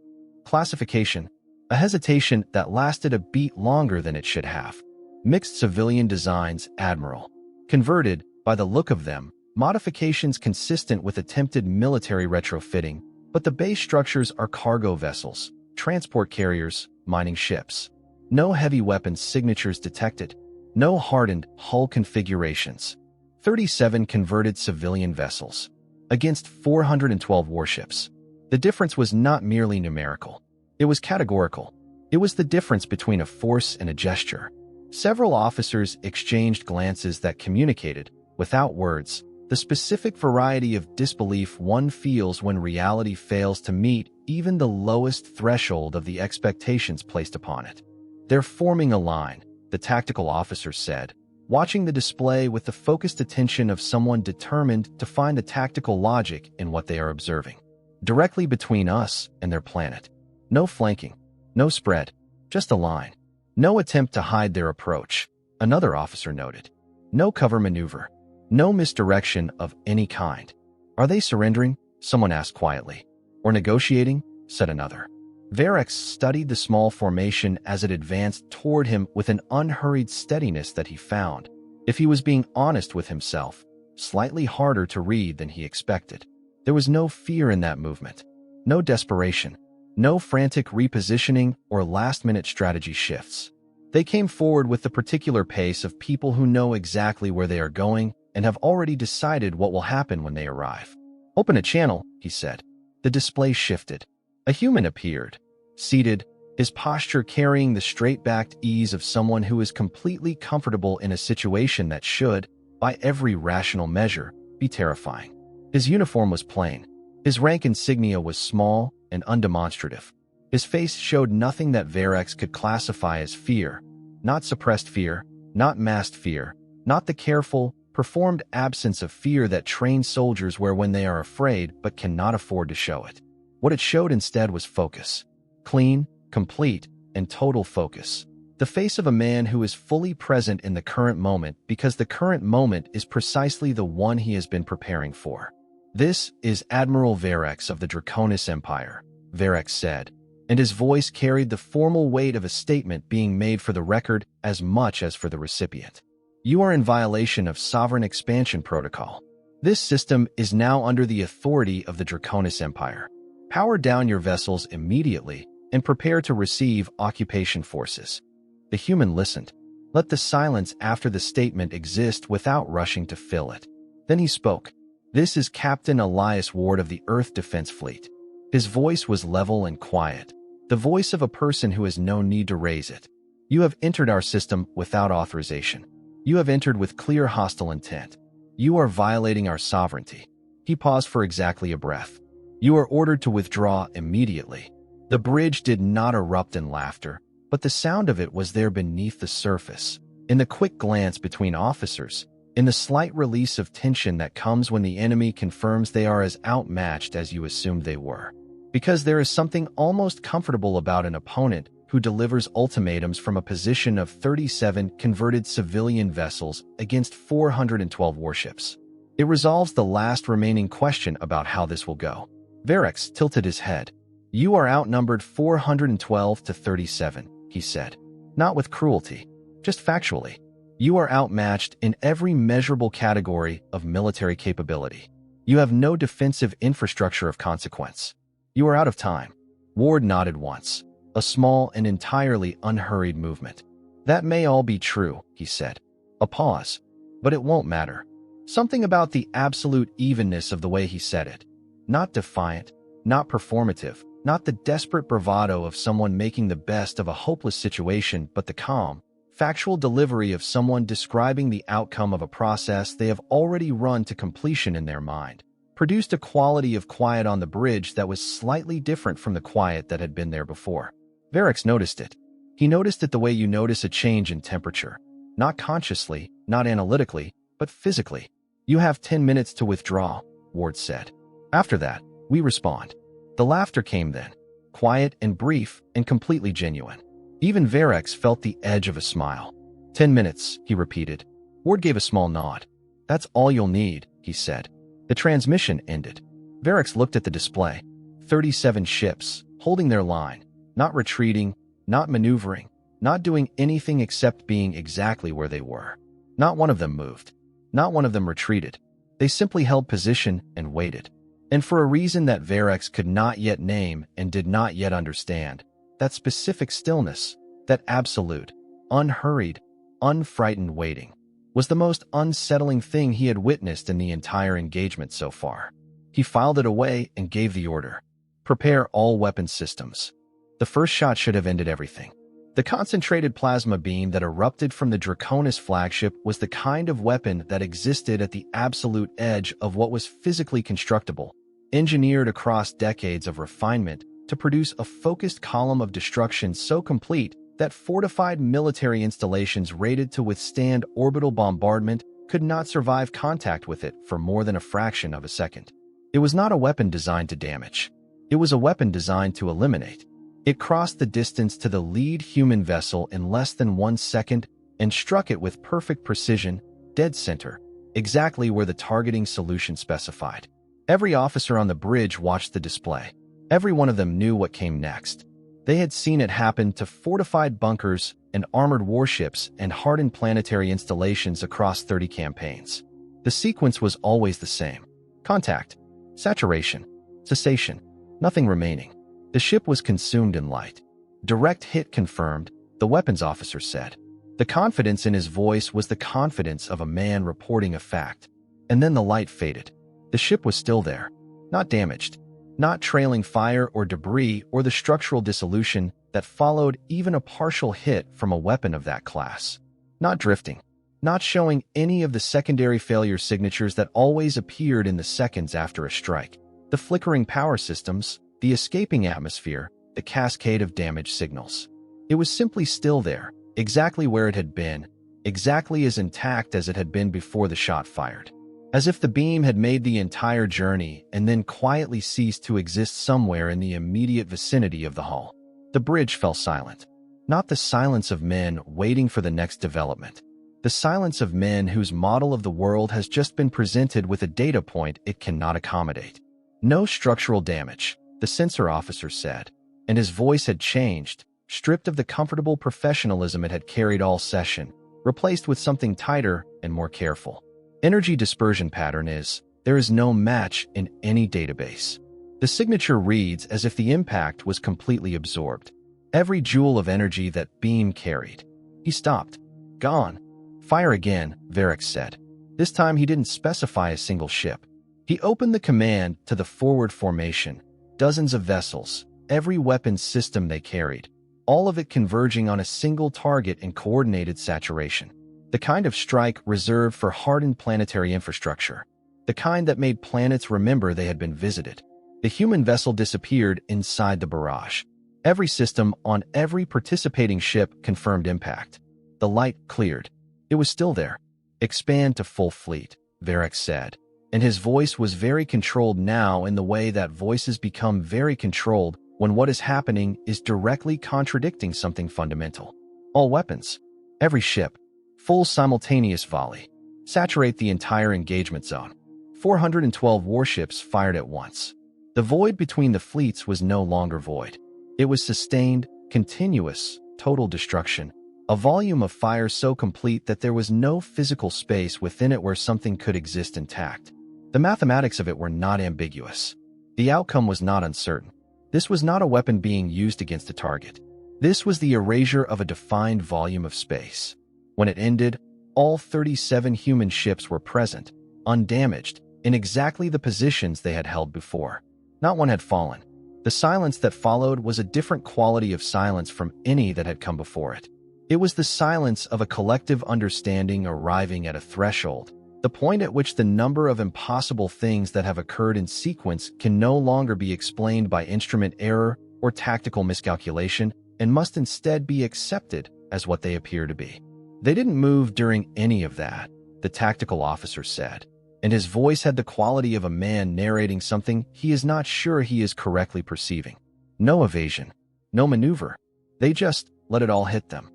Classification, a hesitation that lasted a beat longer than it should have. Mixed civilian designs, Admiral. Converted, by the look of them, modifications consistent with attempted military retrofitting, but the base structures are cargo vessels, transport carriers, mining ships. No heavy weapons signatures detected. No hardened hull configurations. 37 converted civilian vessels against 412 warships. The difference was not merely numerical. It was categorical. It was the difference between a force and a gesture. Several officers exchanged glances that communicated, without words, the specific variety of disbelief one feels when reality fails to meet even the lowest threshold of the expectations placed upon it. "They're forming a line," the tactical officer said, watching the display with the focused attention of someone determined to find a tactical logic in what they are observing. "Directly between us and their planet. No flanking, no spread, just a line. No attempt to hide their approach," another officer noted. "No cover maneuver. No misdirection of any kind." "Are they surrendering?" someone asked quietly. "Or negotiating?" said another. Varex studied the small formation as it advanced toward him with an unhurried steadiness that he found, if he was being honest with himself, slightly harder to read than he expected. There was no fear in that movement, no desperation, no frantic repositioning or last-minute strategy shifts. They came forward with the particular pace of people who know exactly where they are going and have already decided what will happen when they arrive. "Open a channel," he said. The display shifted. A human appeared, seated, his posture carrying the straight-backed ease of someone who is completely comfortable in a situation that should, by every rational measure, be terrifying. His uniform was plain. His rank insignia was small and undemonstrative. His face showed nothing that Varex could classify as fear. Not suppressed fear, not masked fear, not the careful, performed absence of fear that trained soldiers wear when they are afraid but cannot afford to show it. What it showed instead was focus. Clean, complete, and total focus. The face of a man who is fully present in the current moment because the current moment is precisely the one he has been preparing for. "This is Admiral Varex of the Draconis Empire," Varex said, and his voice carried the formal weight of a statement being made for the record as much as for the recipient. "You are in violation of Sovereign Expansion Protocol. This system is now under the authority of the Draconis Empire. Power down your vessels immediately and prepare to receive occupation forces." The human listened. Let the silence after the statement exist without rushing to fill it. Then he spoke. "This is Captain Elias Ward of the Earth Defense Fleet." His voice was level and quiet, the voice of a person who has no need to raise it. "You have entered our system without authorization. You have entered with clear hostile intent. You are violating our sovereignty." He paused for exactly a breath. "You are ordered to withdraw immediately." The bridge did not erupt in laughter, but the sound of it was there beneath the surface, in the quick glance between officers, in the slight release of tension that comes when the enemy confirms they are as outmatched as you assumed they were. Because there is something almost comfortable about an opponent who delivers ultimatums from a position of 37 converted civilian vessels against 412 warships. It resolves the last remaining question about how this will go. Varex tilted his head. "You are outnumbered 412 to 37, he said. "Not with cruelty, just factually. You are outmatched in every measurable category of military capability. You have no defensive infrastructure of consequence. You are out of time." Ward nodded once, a small and entirely unhurried movement. "That may all be true," he said. A pause. "But it won't matter." Something about the absolute evenness of the way he said it. Not defiant, not performative, not the desperate bravado of someone making the best of a hopeless situation, but the calm, factual delivery of someone describing the outcome of a process they have already run to completion in their mind, produced a quality of quiet on the bridge that was slightly different from the quiet that had been there before. Varex noticed it. He noticed it the way you notice a change in temperature. Not consciously, not analytically, but physically. "You have 10 minutes to withdraw," Ward said. "After that, we respond." The laughter came then, quiet and brief and completely genuine. Even Varex felt the edge of a smile. 10 minutes, he repeated. Ward gave a small nod. That's all you'll need, he said. The transmission ended. Varix looked at the display. 37 ships, holding their line, not retreating, not maneuvering, not doing anything except being exactly where they were. Not one of them moved. Not one of them retreated. They simply held position and waited. And for a reason that Varix could not yet name and did not yet understand, that specific stillness, that absolute, unhurried, unfrightened waiting, was the most unsettling thing he had witnessed in the entire engagement so far. He filed it away and gave the order. Prepare all weapon systems. The first shot should have ended everything. The concentrated plasma beam that erupted from the Draconis flagship was the kind of weapon that existed at the absolute edge of what was physically constructible, engineered across decades of refinement to produce a focused column of destruction so complete that fortified military installations rated to withstand orbital bombardment could not survive contact with it for more than a fraction of a second. It was not a weapon designed to damage. It was a weapon designed to eliminate. It crossed the distance to the lead human vessel in less than 1 second and struck it with perfect precision, dead center, exactly where the targeting solution specified. Every officer on the bridge watched the display. Every one of them knew what came next. They had seen it happen to fortified bunkers and armored warships and hardened planetary installations across 30 campaigns. The sequence was always the same. Contact, saturation, cessation, nothing remaining. The ship was consumed in light. Direct hit confirmed, the weapons officer said. The confidence in his voice was the confidence of a man reporting a fact. And then the light faded. The ship was still there, not damaged, not trailing fire or debris or the structural dissolution that followed even a partial hit from a weapon of that class. Not drifting, not showing any of the secondary failure signatures that always appeared in the seconds after a strike. The flickering power systems, the escaping atmosphere, the cascade of damage signals. It was simply still there, exactly where it had been, exactly as intact as it had been before the shot fired. As if the beam had made the entire journey and then quietly ceased to exist somewhere in the immediate vicinity of the hull. The bridge fell silent. Not the silence of men waiting for the next development. The silence of men whose model of the world has just been presented with a data point it cannot accommodate. No structural damage, the sensor officer said, and his voice had changed, stripped of the comfortable professionalism it had carried all session, replaced with something tighter and more careful. Energy dispersion pattern is, there is no match in any database. The signature reads as if the impact was completely absorbed. Every joule of energy that beam carried. He stopped. Gone. Fire again, Varix said. This time he didn't specify a single ship. He opened the command to the forward formation. Dozens of vessels, every weapons system they carried, all of it converging on a single target in coordinated saturation. The kind of strike reserved for hardened planetary infrastructure. The kind that made planets remember they had been visited. The human vessel disappeared inside the barrage. Every system on every participating ship confirmed impact. The light cleared. It was still there. Expand to full fleet, Varix said. And his voice was very controlled now in the way that voices become very controlled when what is happening is directly contradicting something fundamental. All weapons. Every ship. Full simultaneous volley. Saturate the entire engagement zone. 412 warships fired at once. The void between the fleets was no longer void. It was sustained, continuous, total destruction. A volume of fire so complete that there was no physical space within it where something could exist intact. The mathematics of it were not ambiguous. The outcome was not uncertain. This was not a weapon being used against a target. This was the erasure of a defined volume of space. When it ended, all 37 human ships were present, undamaged, in exactly the positions they had held before. Not one had fallen. The silence that followed was a different quality of silence from any that had come before it. It was the silence of a collective understanding arriving at a threshold, the point at which the number of impossible things that have occurred in sequence can no longer be explained by instrument error or tactical miscalculation and must instead be accepted as what they appear to be. They didn't move during any of that, the tactical officer said, and his voice had the quality of a man narrating something he is not sure he is correctly perceiving. No evasion, no maneuver. They just let it all hit them.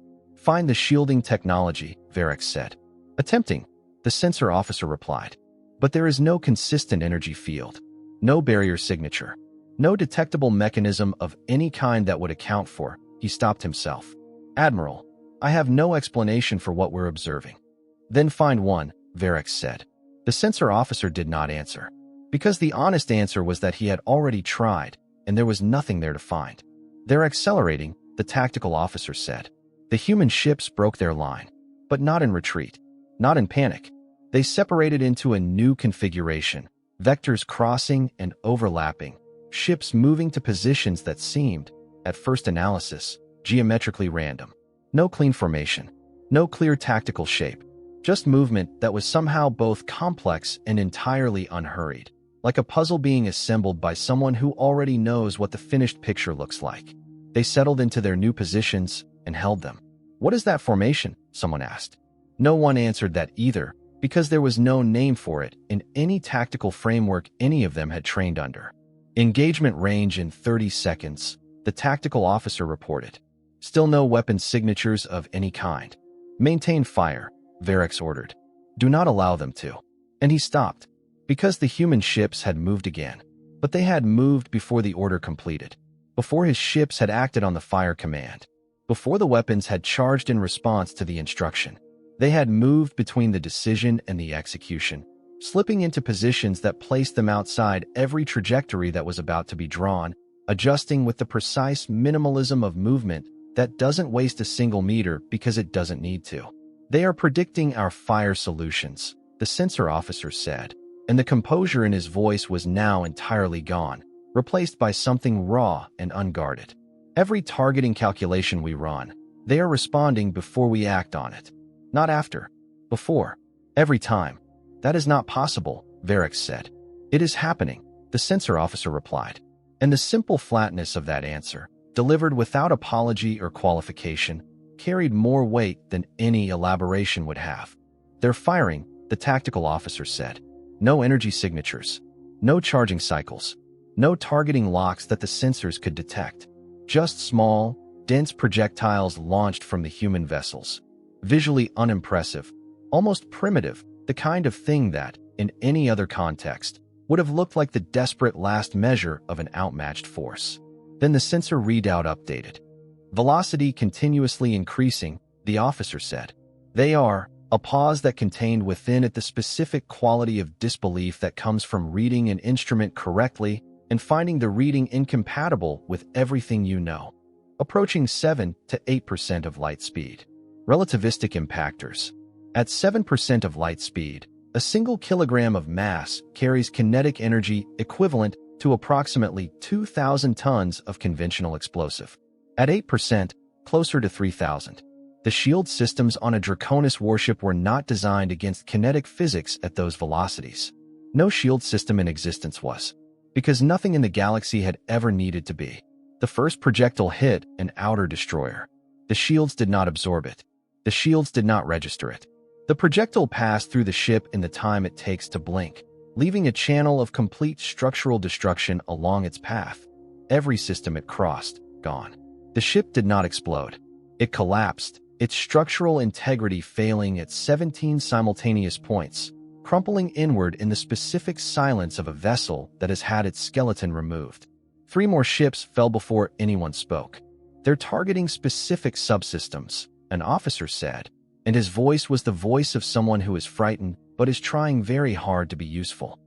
Find the shielding technology, Varex said. Attempting, the sensor officer replied. But there is no consistent energy field, no barrier signature, no detectable mechanism of any kind that would account for. He stopped himself. Admiral, I have no explanation for what we're observing. Then find one, Varex said. The sensor officer did not answer, because the honest answer was that he had already tried, and there was nothing there to find. They're accelerating, the tactical officer said. The human ships broke their line, but not in retreat, not in panic. They separated into a new configuration, vectors crossing and overlapping, ships moving to positions that seemed, at first analysis, geometrically random. No clean formation, no clear tactical shape, just movement that was somehow both complex and entirely unhurried, like a puzzle being assembled by someone who already knows what the finished picture looks like. They settled into their new positions and held them. What is that formation? Someone asked. No one answered that either, because there was no name for it in any tactical framework any of them had trained under. Engagement range in 30 seconds, the tactical officer reported. Still no weapon signatures of any kind. Maintain fire, Varex ordered. Do not allow them to. And he stopped, because the human ships had moved again. But they had moved before the order completed, before his ships had acted on the fire command, before the weapons had charged in response to the instruction. They had moved between the decision and the execution, slipping into positions that placed them outside every trajectory that was about to be drawn, adjusting with the precise minimalism of movement that doesn't waste a single meter because it doesn't need to. They are predicting our fire solutions, the sensor officer said, and the composure in his voice was now entirely gone, replaced by something raw and unguarded. Every targeting calculation we run, they are responding before we act on it. Not after. Before. Every time. That is not possible, Varex said. It is happening, the sensor officer replied. And the simple flatness of that answer, delivered without apology or qualification, carried more weight than any elaboration would have. They're firing, the tactical officer said. No energy signatures. No charging cycles. No targeting locks that the sensors could detect. Just small, dense projectiles launched from the human vessels. Visually unimpressive, almost primitive, the kind of thing that, in any other context, would have looked like the desperate last measure of an outmatched force. Then the sensor readout updated. Velocity continuously increasing, the officer said. They are, a pause that contained within it the specific quality of disbelief that comes from reading an instrument correctly and finding the reading incompatible with everything you know. Approaching 7 to 8% of light speed. Relativistic impactors. At 7% of light speed, a single kilogram of mass carries kinetic energy equivalent to approximately 2,000 tons of conventional explosive. At 8%, closer to 3,000. The shield systems on a Draconis warship were not designed against kinetic physics at those velocities. No shield system in existence was, because nothing in the galaxy had ever needed to be. The first projectile hit an outer destroyer. The shields did not absorb it. The shields did not register it. The projectile passed through the ship in the time it takes to blink, leaving a channel of complete structural destruction along its path. Every system it crossed, gone. The ship did not explode. It collapsed, its structural integrity failing at 17 simultaneous points, crumpling inward in the specific silence of a vessel that has had its skeleton removed. 3 more ships fell before anyone spoke. They're targeting specific subsystems, an officer said, and his voice was the voice of someone who is frightened but is trying very hard to be useful.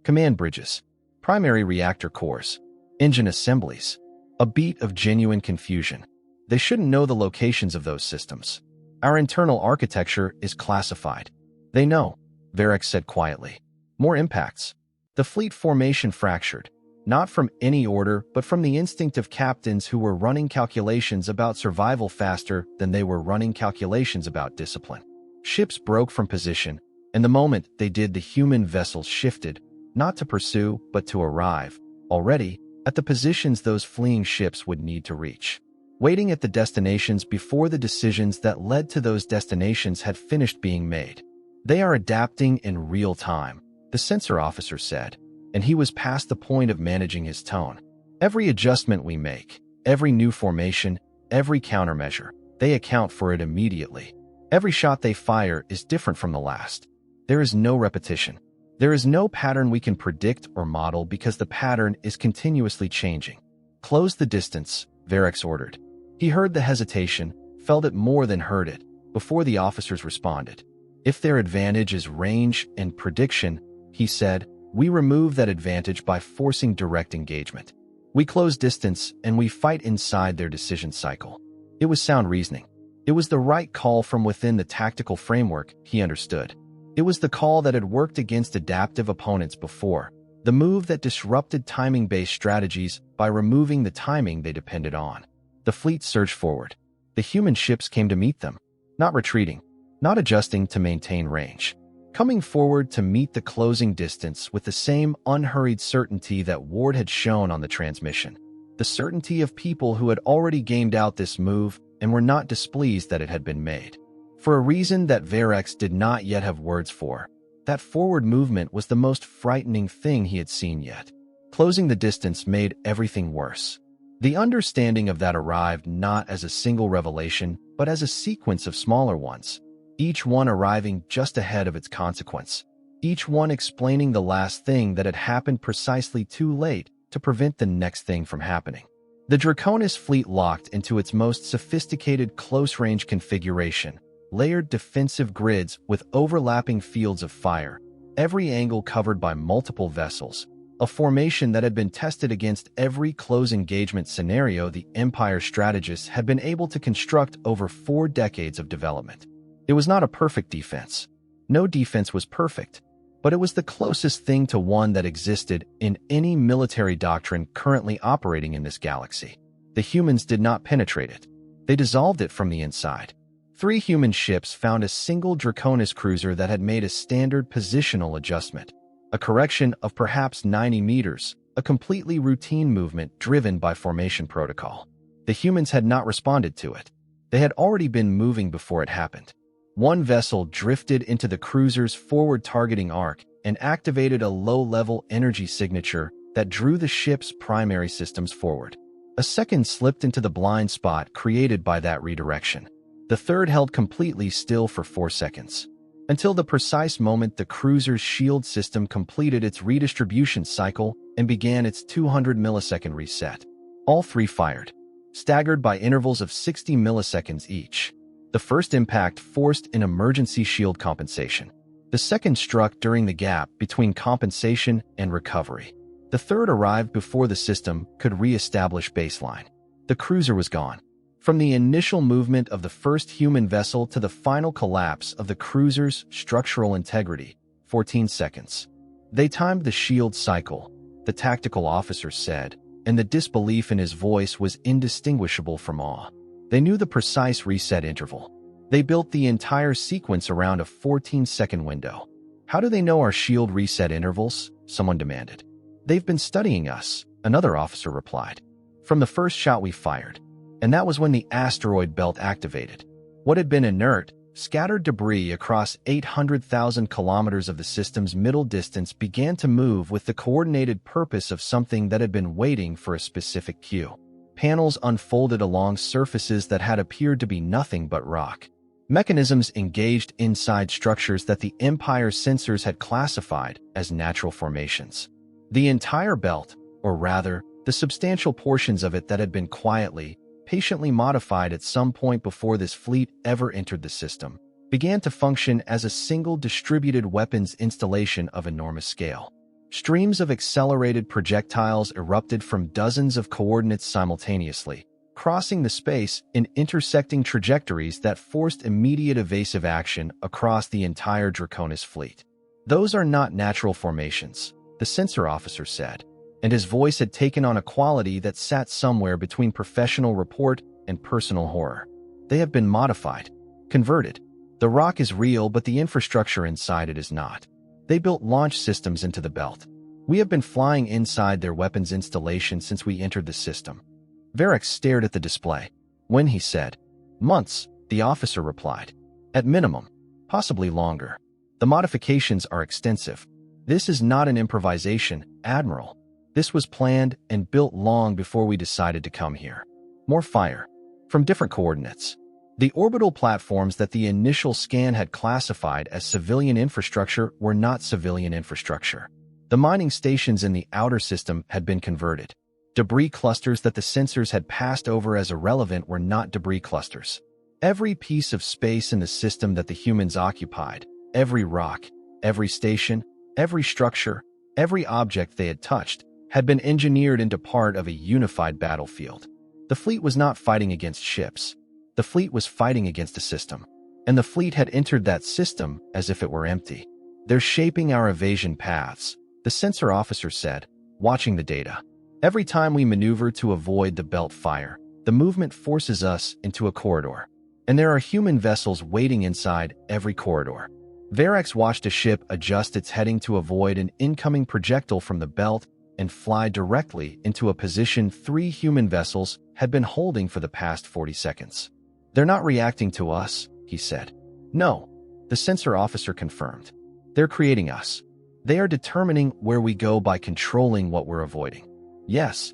Command bridges, primary reactor cores, engine assemblies. A beat of genuine confusion. They shouldn't know the locations of those systems. Our internal architecture is classified. They know, Varex said quietly. More impacts. The fleet formation fractured, not from any order but from the instinct of captains who were running calculations about survival faster than they were running calculations about discipline. Ships broke from position, and the moment they did, the human vessels shifted, not to pursue but to arrive, already, at the positions those fleeing ships would need to reach. Waiting at the destinations before the decisions that led to those destinations had finished being made. They are adapting in real time, the sensor officer said, and he was past the point of managing his tone. Every adjustment we make, every new formation, every countermeasure, They account for it immediately. Every shot they fire is different from the last. There is no repetition. There is no pattern we can predict or model because the pattern is continuously changing. Close the distance, Varex ordered. He heard the hesitation, felt it more than heard it, before the officers responded. If their advantage is range and prediction, he said, we remove that advantage by forcing direct engagement. We close distance and we fight inside their decision cycle. It was sound reasoning. It was the right call from within the tactical framework, he understood. It was the call that had worked against adaptive opponents before, the move that disrupted timing-based strategies by removing the timing they depended on. The fleet surged forward. The human ships came to meet them, not retreating, not adjusting to maintain range, coming forward to meet the closing distance with the same unhurried certainty that Ward had shown on the transmission. The certainty of people who had already gamed out this move and were not displeased that it had been made. For a reason that Varex did not yet have words for, that forward movement was the most frightening thing he had seen yet. Closing the distance made everything worse. The understanding of that arrived not as a single revelation, but as a sequence of smaller ones, each one arriving just ahead of its consequence, each one explaining the last thing that had happened precisely too late to prevent the next thing from happening. The Draconis fleet locked into its most sophisticated close-range configuration, layered defensive grids with overlapping fields of fire, every angle covered by multiple vessels, a formation that had been tested against every close engagement scenario the Empire strategists had been able to construct over 4 decades of development. It was not a perfect defense. No defense was perfect, but it was the closest thing to one that existed in any military doctrine currently operating in this galaxy. The humans did not penetrate it. They dissolved it from the inside. 3 human ships found a single Draconis cruiser that had made a standard positional adjustment, a correction of perhaps 90 meters, a completely routine movement driven by formation protocol. The humans had not responded to it. They had already been moving before it happened. One vessel drifted into the cruiser's forward targeting arc and activated a low-level energy signature that drew the ship's primary systems forward. A second slipped into the blind spot created by that redirection. The third held completely still for 4 seconds, until the precise moment the cruiser's shield system completed its redistribution cycle and began its 200-millisecond reset. All 3 fired, staggered by intervals of 60 milliseconds each. The first impact forced an emergency shield compensation. The second struck during the gap between compensation and recovery. The third arrived before the system could re-establish baseline. The cruiser was gone. From the initial movement of the first human vessel to the final collapse of the cruiser's structural integrity, 14 seconds. They timed the shield cycle, the tactical officer said, and the disbelief in his voice was indistinguishable from awe. They knew the precise reset interval. They built the entire sequence around a 14-second window. How do they know our shield reset intervals? Someone demanded. They've been studying us, another officer replied. From the first shot we fired. And that was when the asteroid belt activated. What had been inert, scattered debris across 800,000 kilometers of the system's middle distance began to move with the coordinated purpose of something that had been waiting for a specific cue. Panels unfolded along surfaces that had appeared to be nothing but rock. Mechanisms engaged inside structures that the Empire's sensors had classified as natural formations. The entire belt, or rather, the substantial portions of it that had been quietly, patiently modified at some point before this fleet ever entered the system, began to function as a single distributed weapons installation of enormous scale. Streams of accelerated projectiles erupted from dozens of coordinates simultaneously, crossing the space in intersecting trajectories that forced immediate evasive action across the entire Draconis fleet. Those are not natural formations, the sensor officer said, and his voice had taken on a quality that sat somewhere between professional report and personal horror. They have been modified, converted. The rock is real, but the infrastructure inside it is not. They built launch systems into the belt. We have been flying inside their weapons installation since we entered the system. Varex stared at the display. When he said, months, the officer replied. At minimum, possibly longer. The modifications are extensive. This is not an improvisation, Admiral. This was planned and built long before we decided to come here. More fire. From different coordinates. The orbital platforms that the initial scan had classified as civilian infrastructure were not civilian infrastructure. The mining stations in the outer system had been converted. Debris clusters that the sensors had passed over as irrelevant were not debris clusters. Every piece of space in the system that the humans occupied, every rock, every station, every structure, every object they had touched, had been engineered into part of a unified battlefield. The fleet was not fighting against ships. The fleet was fighting against a system. And the fleet had entered that system as if it were empty. "They're shaping our evasion paths," the sensor officer said, watching the data. "Every time we maneuver to avoid the belt fire, the movement forces us into a corridor. And there are human vessels waiting inside every corridor." Varex watched a ship adjust its heading to avoid an incoming projectile from the belt and fly directly into a position 3 human vessels had been holding for the past 40 seconds. "They're not reacting to us," he said. "No," the sensor officer confirmed. "They're creating us. They are determining where we go by controlling what we're avoiding." "Yes."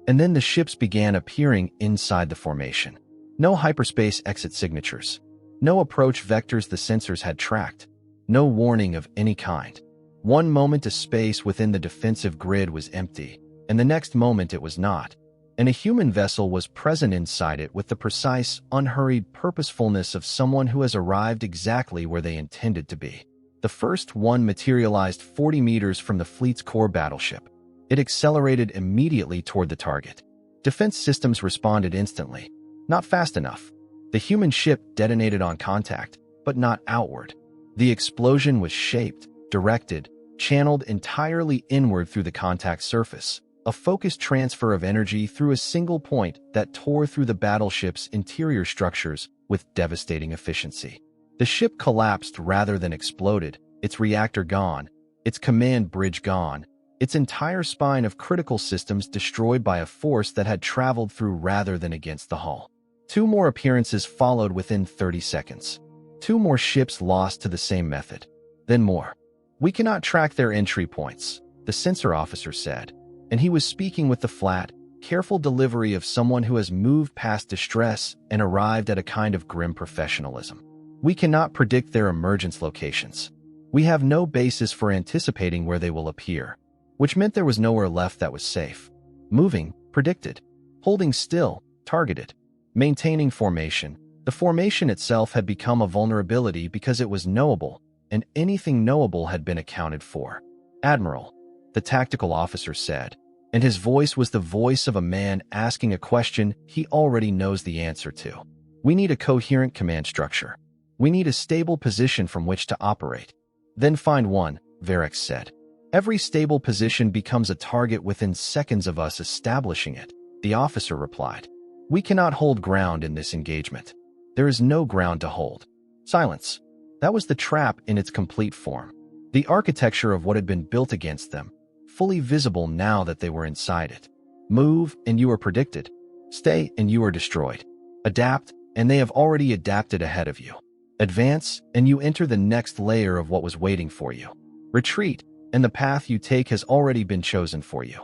And then the ships began appearing inside the formation. No hyperspace exit signatures. No approach vectors the sensors had tracked. No warning of any kind. One moment a space within the defensive grid was empty, and the next moment it was not. And a human vessel was present inside it with the precise, unhurried purposefulness of someone who has arrived exactly where they intended to be. The first one materialized 40 meters from the fleet's core battleship. It accelerated immediately toward the target. Defense systems responded instantly. Not fast enough. The human ship detonated on contact, but not outward. The explosion was shaped, directed, channeled entirely inward through the contact surface, a focused transfer of energy through a single point that tore through the battleship's interior structures with devastating efficiency. The ship collapsed rather than exploded, its reactor gone, its command bridge gone, its entire spine of critical systems destroyed by a force that had traveled through rather than against the hull. 2 more appearances followed within 30 seconds. 2 more ships lost to the same method. Then more. "We cannot track their entry points," the sensor officer said, and he was speaking with the flat, careful delivery of someone who has moved past distress and arrived at a kind of grim professionalism. "We cannot predict their emergence locations. We have no basis for anticipating where they will appear," which meant there was nowhere left that was safe. Moving, predicted. Holding still, targeted. Maintaining formation. The formation itself had become a vulnerability because it was knowable, and anything knowable had been accounted for. "Admiral," the tactical officer said, and his voice was the voice of a man asking a question he already knows the answer to. "We need a coherent command structure. We need a stable position from which to operate." "Then find one," Varex said. "Every stable position becomes a target within seconds of us establishing it," the officer replied. "We cannot hold ground in this engagement. There is no ground to hold." Silence. That was the trap in its complete form. The architecture of what had been built against them, fully visible now that they were inside it. Move, and you are predicted. Stay, and you are destroyed. Adapt, and they have already adapted ahead of you. Advance, and you enter the next layer of what was waiting for you. Retreat, and the path you take has already been chosen for you.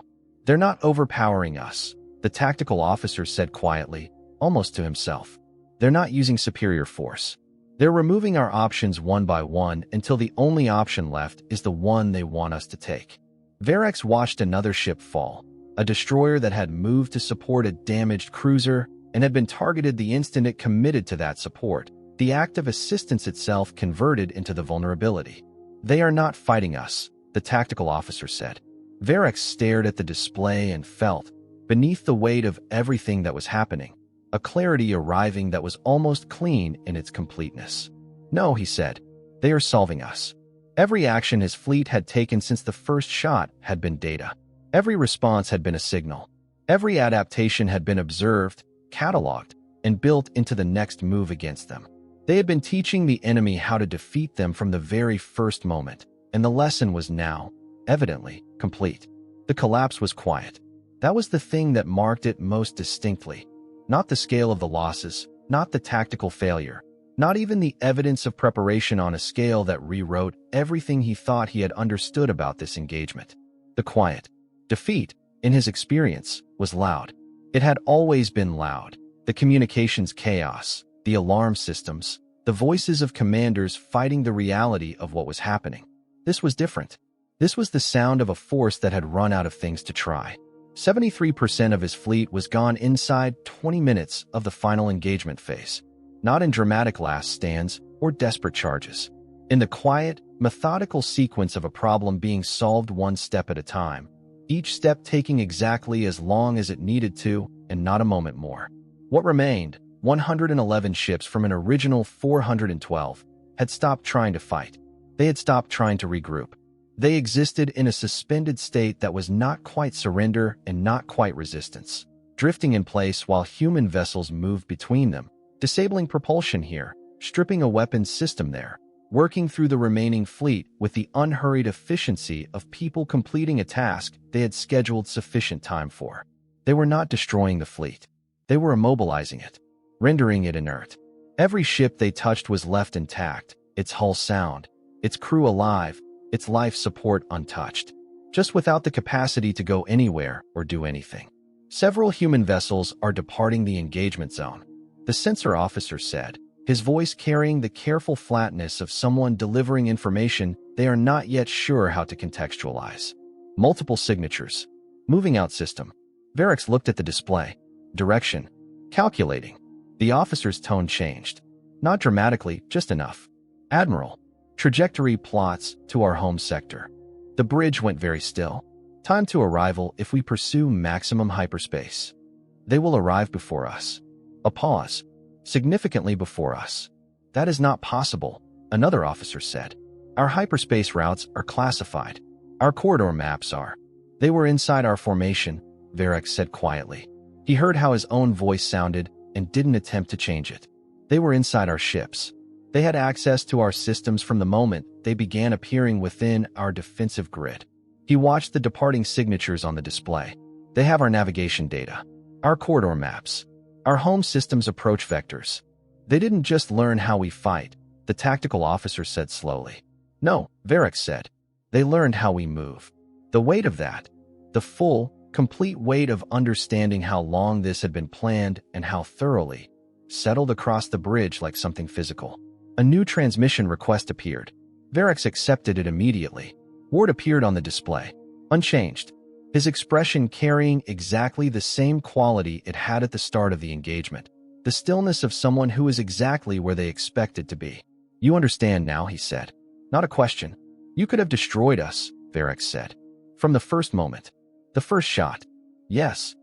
"They're not overpowering us," the tactical officer said quietly, almost to himself. "They're not using superior force. They're removing our options one by one until the only option left is the one they want us to take." Varex watched another ship fall, a destroyer that had moved to support a damaged cruiser and had been targeted the instant it committed to that support. The act of assistance itself converted into the vulnerability. "They are not fighting us," the tactical officer said. Varex stared at the display and felt, beneath the weight of everything that was happening, a clarity arriving that was almost clean in its completeness. "No," he said, "they are solving us." Every action his fleet had taken since the first shot had been data. Every response had been a signal. Every adaptation had been observed, cataloged, and built into the next move against them. They had been teaching the enemy how to defeat them from the very first moment, and the lesson was now, evidently, complete. The collapse was quiet. That was the thing that marked it most distinctly. Not the scale of the losses, not the tactical failure, not even the evidence of preparation on a scale that rewrote everything he thought he had understood about this engagement. The quiet. Defeat, in his experience, was loud. It had always been loud. The communications chaos, the the alarm systems, the voices of commanders fighting the reality of what was happening. This was different. This was the sound of a force that had run out of things to try. 73% of his fleet was gone inside 20 minutes of the final engagement phase, not in dramatic last stands or desperate charges. In the quiet, methodical sequence of a problem being solved one step at a time, each step taking exactly as long as it needed to and not a moment more. What remained, 111 ships from an original 412, had stopped trying to fight. They had stopped trying to regroup. They existed in a suspended state that was not quite surrender and not quite resistance, drifting in place while human vessels moved between them, disabling propulsion here, stripping a weapons system there, working through the remaining fleet with the unhurried efficiency of people completing a task they had scheduled sufficient time for. They were not destroying the fleet. They were immobilizing it, rendering it inert. Every ship they touched was left intact, its hull sound, its crew alive, its life support untouched, just without the capacity to go anywhere or do anything. Several human vessels are departing the engagement zone, the sensor officer said, his voice carrying the careful flatness of someone delivering information they are not yet sure how to contextualize. Multiple signatures. Moving out system. Varix looked at the display. Direction. Calculating. The officer's tone changed. Not dramatically, just enough. Admiral. Trajectory plots to our home sector. The bridge went very still. Time to arrival if we pursue maximum hyperspace. They will arrive before us. A pause. Significantly before us. That is not possible, another officer said. Our hyperspace routes are classified. Our corridor maps are. They were inside our formation, Varix said quietly. He heard how his own voice sounded and didn't attempt to change it. They were inside our ships. They had access to our systems from the moment they began appearing within our defensive grid. He watched the departing signatures on the display. They have our navigation data, our corridor maps, our home system's approach vectors. They didn't just learn how we fight, the tactical officer said slowly. No, Varix said. They learned how we move. The weight of that, the full, complete weight of understanding how long this had been planned and how thoroughly, settled across the bridge like something physical. A new transmission request appeared. Varix accepted it immediately. Ward appeared on the display, unchanged, his expression carrying exactly the same quality it had at the start of the engagement, the stillness of someone who is exactly where they expected to be. You understand now, he said. Not a question. You could have destroyed us, Varix said. From the first moment. The first shot. Yes.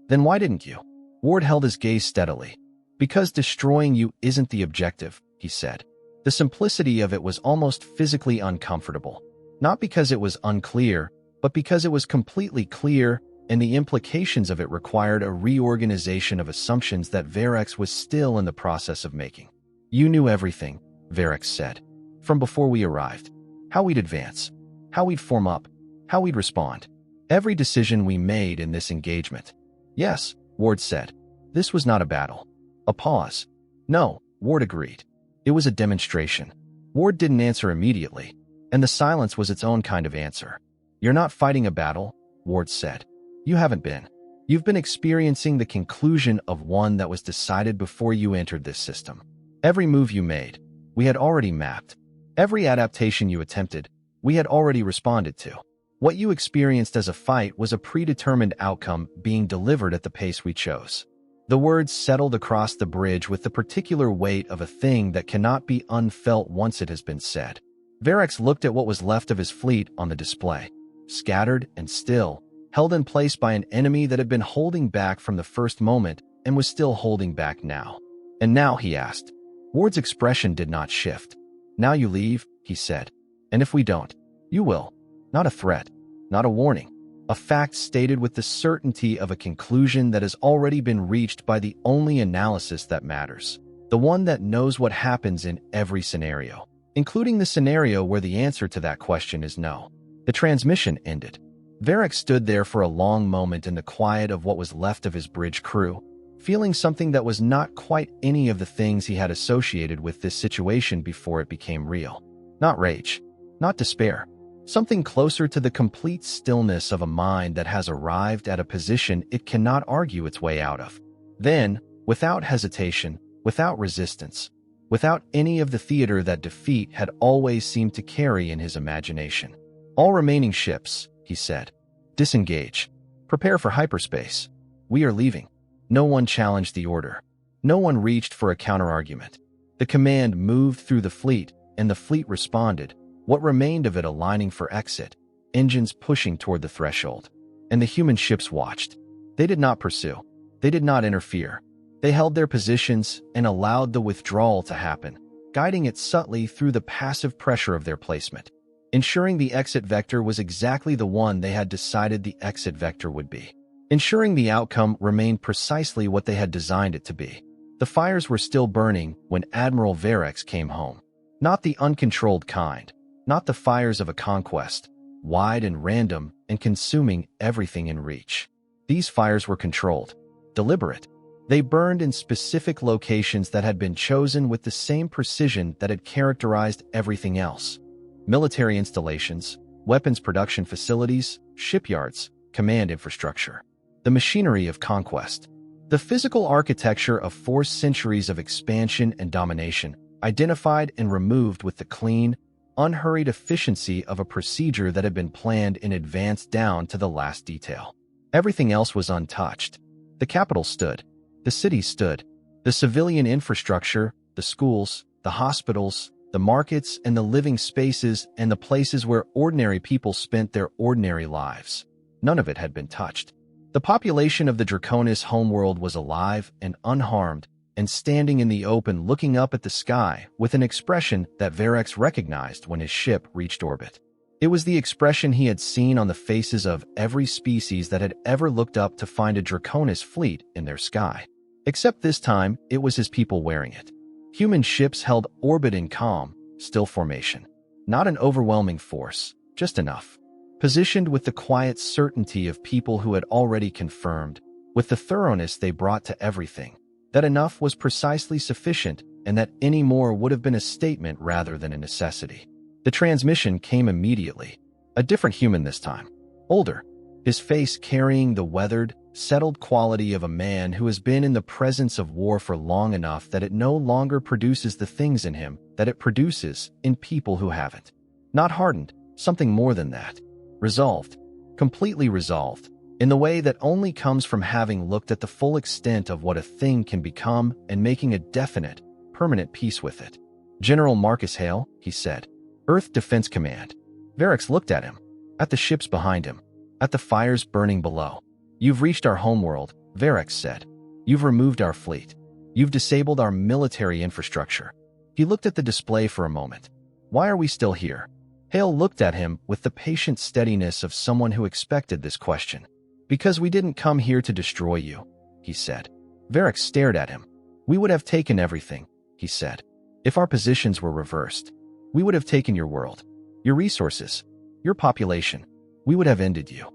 Then why didn't you? Ward held his gaze steadily. Because destroying you isn't the objective, he said. The simplicity of it was almost physically uncomfortable. Not because it was unclear, but because it was completely clear, and the implications of it required a reorganization of assumptions that Varix was still in the process of making. You knew everything, Varix said. From before we arrived. How we'd advance. How we'd form up. How we'd respond. Every decision we made in this engagement. Yes, Ward said. This was not a battle. A pause. No, Ward agreed. It was a demonstration. Ward didn't answer immediately, and the silence was its own kind of answer. You're not fighting a battle, Ward said. You haven't been. You've been experiencing the conclusion of one that was decided before you entered this system. Every move you made, we had already mapped. Every adaptation you attempted, we had already responded to. What you experienced as a fight was a predetermined outcome being delivered at the pace we chose. The words settled across the bridge with the particular weight of a thing that cannot be unfelt once it has been said. Varix looked at what was left of his fleet on the display, scattered and still, held in place by an enemy that had been holding back from the first moment and was still holding back now. And now, he asked. Ward's expression did not shift. Now you leave, he said. And if we don't, you will. Not a threat, not a warning. A fact stated with the certainty of a conclusion that has already been reached by the only analysis that matters, the one that knows what happens in every scenario, including the scenario where the answer to that question is no. The transmission ended. Varix stood there for a long moment in the quiet of what was left of his bridge crew, feeling something that was not quite any of the things he had associated with this situation before it became real. Not rage, not despair. Something closer to the complete stillness of a mind that has arrived at a position it cannot argue its way out of. Then, without hesitation, without resistance, without any of the theater that defeat had always seemed to carry in his imagination. "All remaining ships," he said, "disengage. Prepare for hyperspace. We are leaving." No one challenged the order. No one reached for a counterargument. The command moved through the fleet, and the fleet responded, what remained of it aligning for exit, engines pushing toward the threshold. And the human ships watched. They did not pursue. They did not interfere. They held their positions and allowed the withdrawal to happen, guiding it subtly through the passive pressure of their placement, ensuring the exit vector was exactly the one they had decided the exit vector would be, ensuring the outcome remained precisely what they had designed it to be. The fires were still burning when Admiral Varex came home. Not the uncontrolled kind, not the fires of a conquest, wide and random and consuming everything in reach. These fires were controlled, deliberate. They burned in specific locations that had been chosen with the same precision that had characterized everything else. Military installations, weapons production facilities, shipyards, command infrastructure. The machinery of conquest. The physical architecture of 4 centuries of expansion and domination, identified and removed with the clean, unhurried efficiency of a procedure that had been planned in advance down to the last detail. Everything else was untouched. The capital stood. The cities stood. The civilian infrastructure, the schools, the hospitals, the markets and the living spaces and the places where ordinary people spent their ordinary lives. None of it had been touched. The population of the Draconis homeworld was alive and unharmed and standing in the open looking up at the sky with an expression that Varex recognized when his ship reached orbit. It was the expression he had seen on the faces of every species that had ever looked up to find a Draconis fleet in their sky. Except this time, it was his people wearing it. Human ships held orbit in calm, still formation. Not an overwhelming force, just enough. Positioned with the quiet certainty of people who had already confirmed, with the thoroughness they brought to everything, that enough was precisely sufficient and that any more would have been a statement rather than a necessity. The transmission came immediately. A different human this time. Older. His face carrying the weathered, settled quality of a man who has been in the presence of war for long enough that it no longer produces the things in him that it produces in people who haven't. Not hardened, something more than that. Resolved. Completely resolved. In the way that only comes from having looked at the full extent of what a thing can become and making a definite, permanent peace with it. "General Marcus Hale," he said. "Earth Defense Command." Varex looked at him, at the ships behind him, at the fires burning below. "You've reached our homeworld," Varex said. "You've removed our fleet. You've disabled our military infrastructure." He looked at the display for a moment. "Why are we still here?" Hale looked at him with the patient steadiness of someone who expected this question. "Because we didn't come here to destroy you," he said. Varex stared at him. "We would have taken everything," he said. "If our positions were reversed, we would have taken your world, your resources, your population. We would have ended you."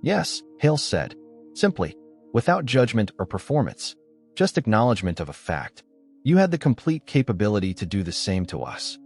"Yes," Hale said, simply, without judgment or performance, just acknowledgement of a fact. "You had the complete capability to do the same to us."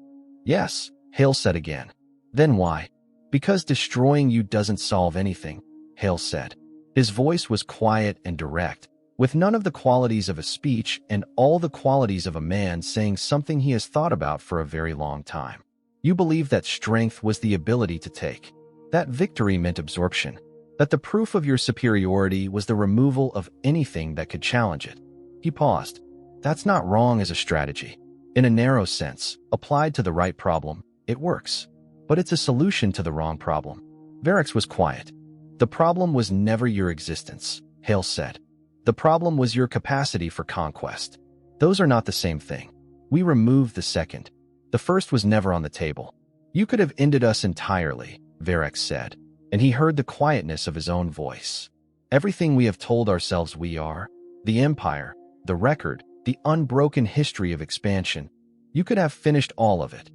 "Yes," Hale said again. "Then why?" "Because destroying you doesn't solve anything," Hale said. His voice was quiet and direct, with none of the qualities of a speech and all the qualities of a man saying something he has thought about for a very long time. "You believe that strength was the ability to take. That victory meant absorption. That the proof of your superiority was the removal of anything that could challenge it." He paused. "That's not wrong as a strategy. In a narrow sense, applied to the right problem, it works. But it's a solution to the wrong problem." Varex was quiet. "The problem was never your existence," Hale said. "The problem was your capacity for conquest. Those are not the same thing. We removed the second. The first was never on the table. You could have ended us entirely," Varex said, and he heard the quietness of his own voice. "Everything we have told ourselves we are, the empire, the record, the unbroken history of expansion, you could have finished all of it."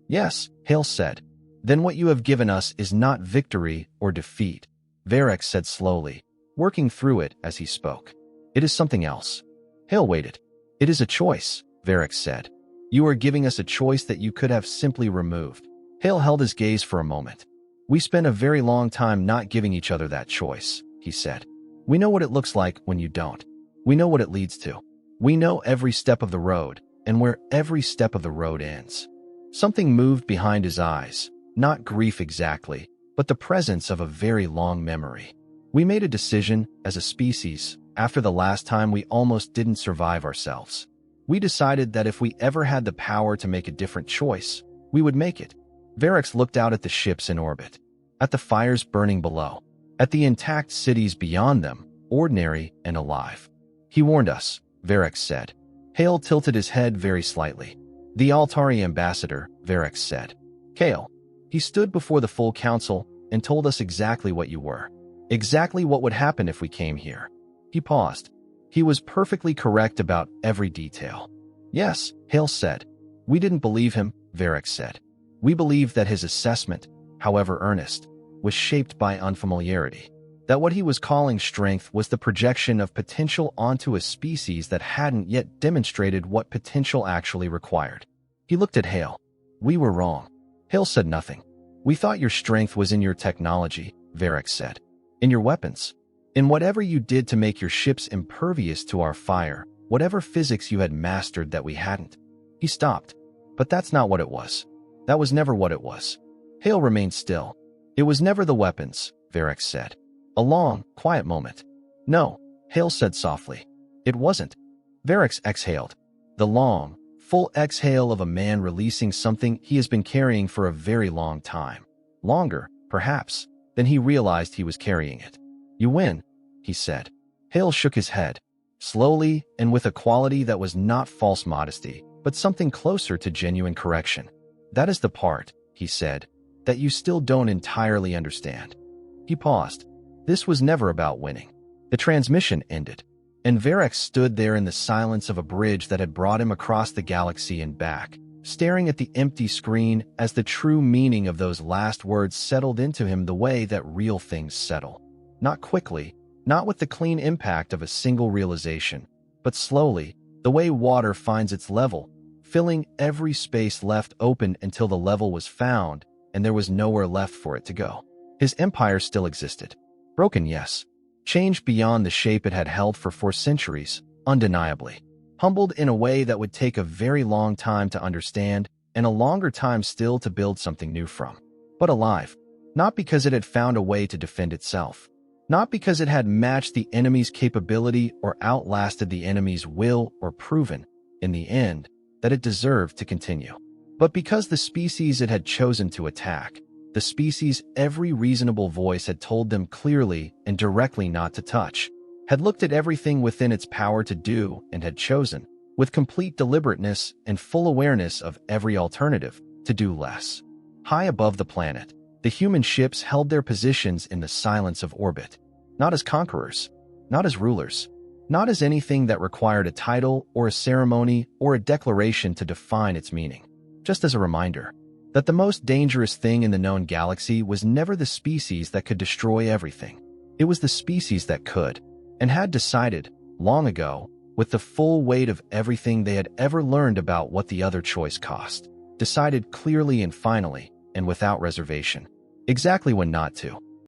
"Yes," Hale said. "Then what you have given us is not victory or defeat," Varex said slowly, working through it as he spoke. "It is something else." Hale waited. "It is a choice," Varex said. "You are giving us a choice that you could have simply removed." Hale held his gaze for a moment. "We spent a very long time not giving each other that choice," he said. "We know what it looks like when you don't. We know what it leads to. We know every step of the road, and where every step of the road ends. Something moved behind his eyes, not grief exactly, but the presence of a very long memory. We made a decision, as a species, after the last time we almost didn't survive ourselves. We decided that if we ever had the power to make a different choice, we would make it. Varix looked out at the ships in orbit, at the fires burning below, at the intact cities beyond them, ordinary and alive. He warned us, Varix said. Hale tilted his head very slightly. The Altari ambassador, Varix said. Kale. He stood before the full council and told us exactly what you were. Exactly what would happen if we came here. He paused. He was perfectly correct about every detail. Yes, Hale said. We didn't believe him, Varix said. We believed that his assessment, however earnest, was shaped by unfamiliarity. That what he was calling strength was the projection of potential onto a species that hadn't yet demonstrated what potential actually required. He looked at Hale. We were wrong. Hale said nothing. We thought your strength was in your technology, Varix said. In your weapons. In whatever you did to make your ships impervious to our fire, whatever physics you had mastered that we hadn't. He stopped. But that's not what it was. That was never what it was. Hale remained still. It was never the weapons, Varix said. A long, quiet moment. No, Hale said softly. It wasn't. Varix exhaled. The long, full exhale of a man releasing something he has been carrying for a very long time. Longer, perhaps, than he realized he was carrying it. You win, he said. Hale shook his head, slowly and with a quality that was not false modesty, but something closer to genuine correction. That is the part, he said, that you still don't entirely understand. He paused. This was never about winning. The transmission ended, and Varix stood there in the silence of a bridge that had brought him across the galaxy and back, staring at the empty screen as the true meaning of those last words settled into him the way that real things settle. Not quickly, not with the clean impact of a single realization, but slowly, the way water finds its level, filling every space left open until the level was found and there was nowhere left for it to go. His empire still existed. Broken, yes. Changed beyond the shape it had held for 4 centuries, undeniably. Humbled in a way that would take a very long time to understand and a longer time still to build something new from. But alive. Not because it had found a way to defend itself. Not because it had matched the enemy's capability or outlasted the enemy's will or proven, in the end, that it deserved to continue. But because the species it had chosen to attack, the species every reasonable voice had told them clearly and directly not to touch, had looked at everything within its power to do and had chosen, with complete deliberateness and full awareness of every alternative, to do less. High above the planet, the human ships held their positions in the silence of orbit, not as conquerors, not as rulers, not as anything that required a title or a ceremony or a declaration to define its meaning, just as a reminder that the most dangerous thing in the known galaxy was never the species that could destroy everything. It was the species that could, and had decided, long ago, with the full weight of everything they had ever learned about what the other choice cost, decided clearly and finally, and without reservation, exactly when not to.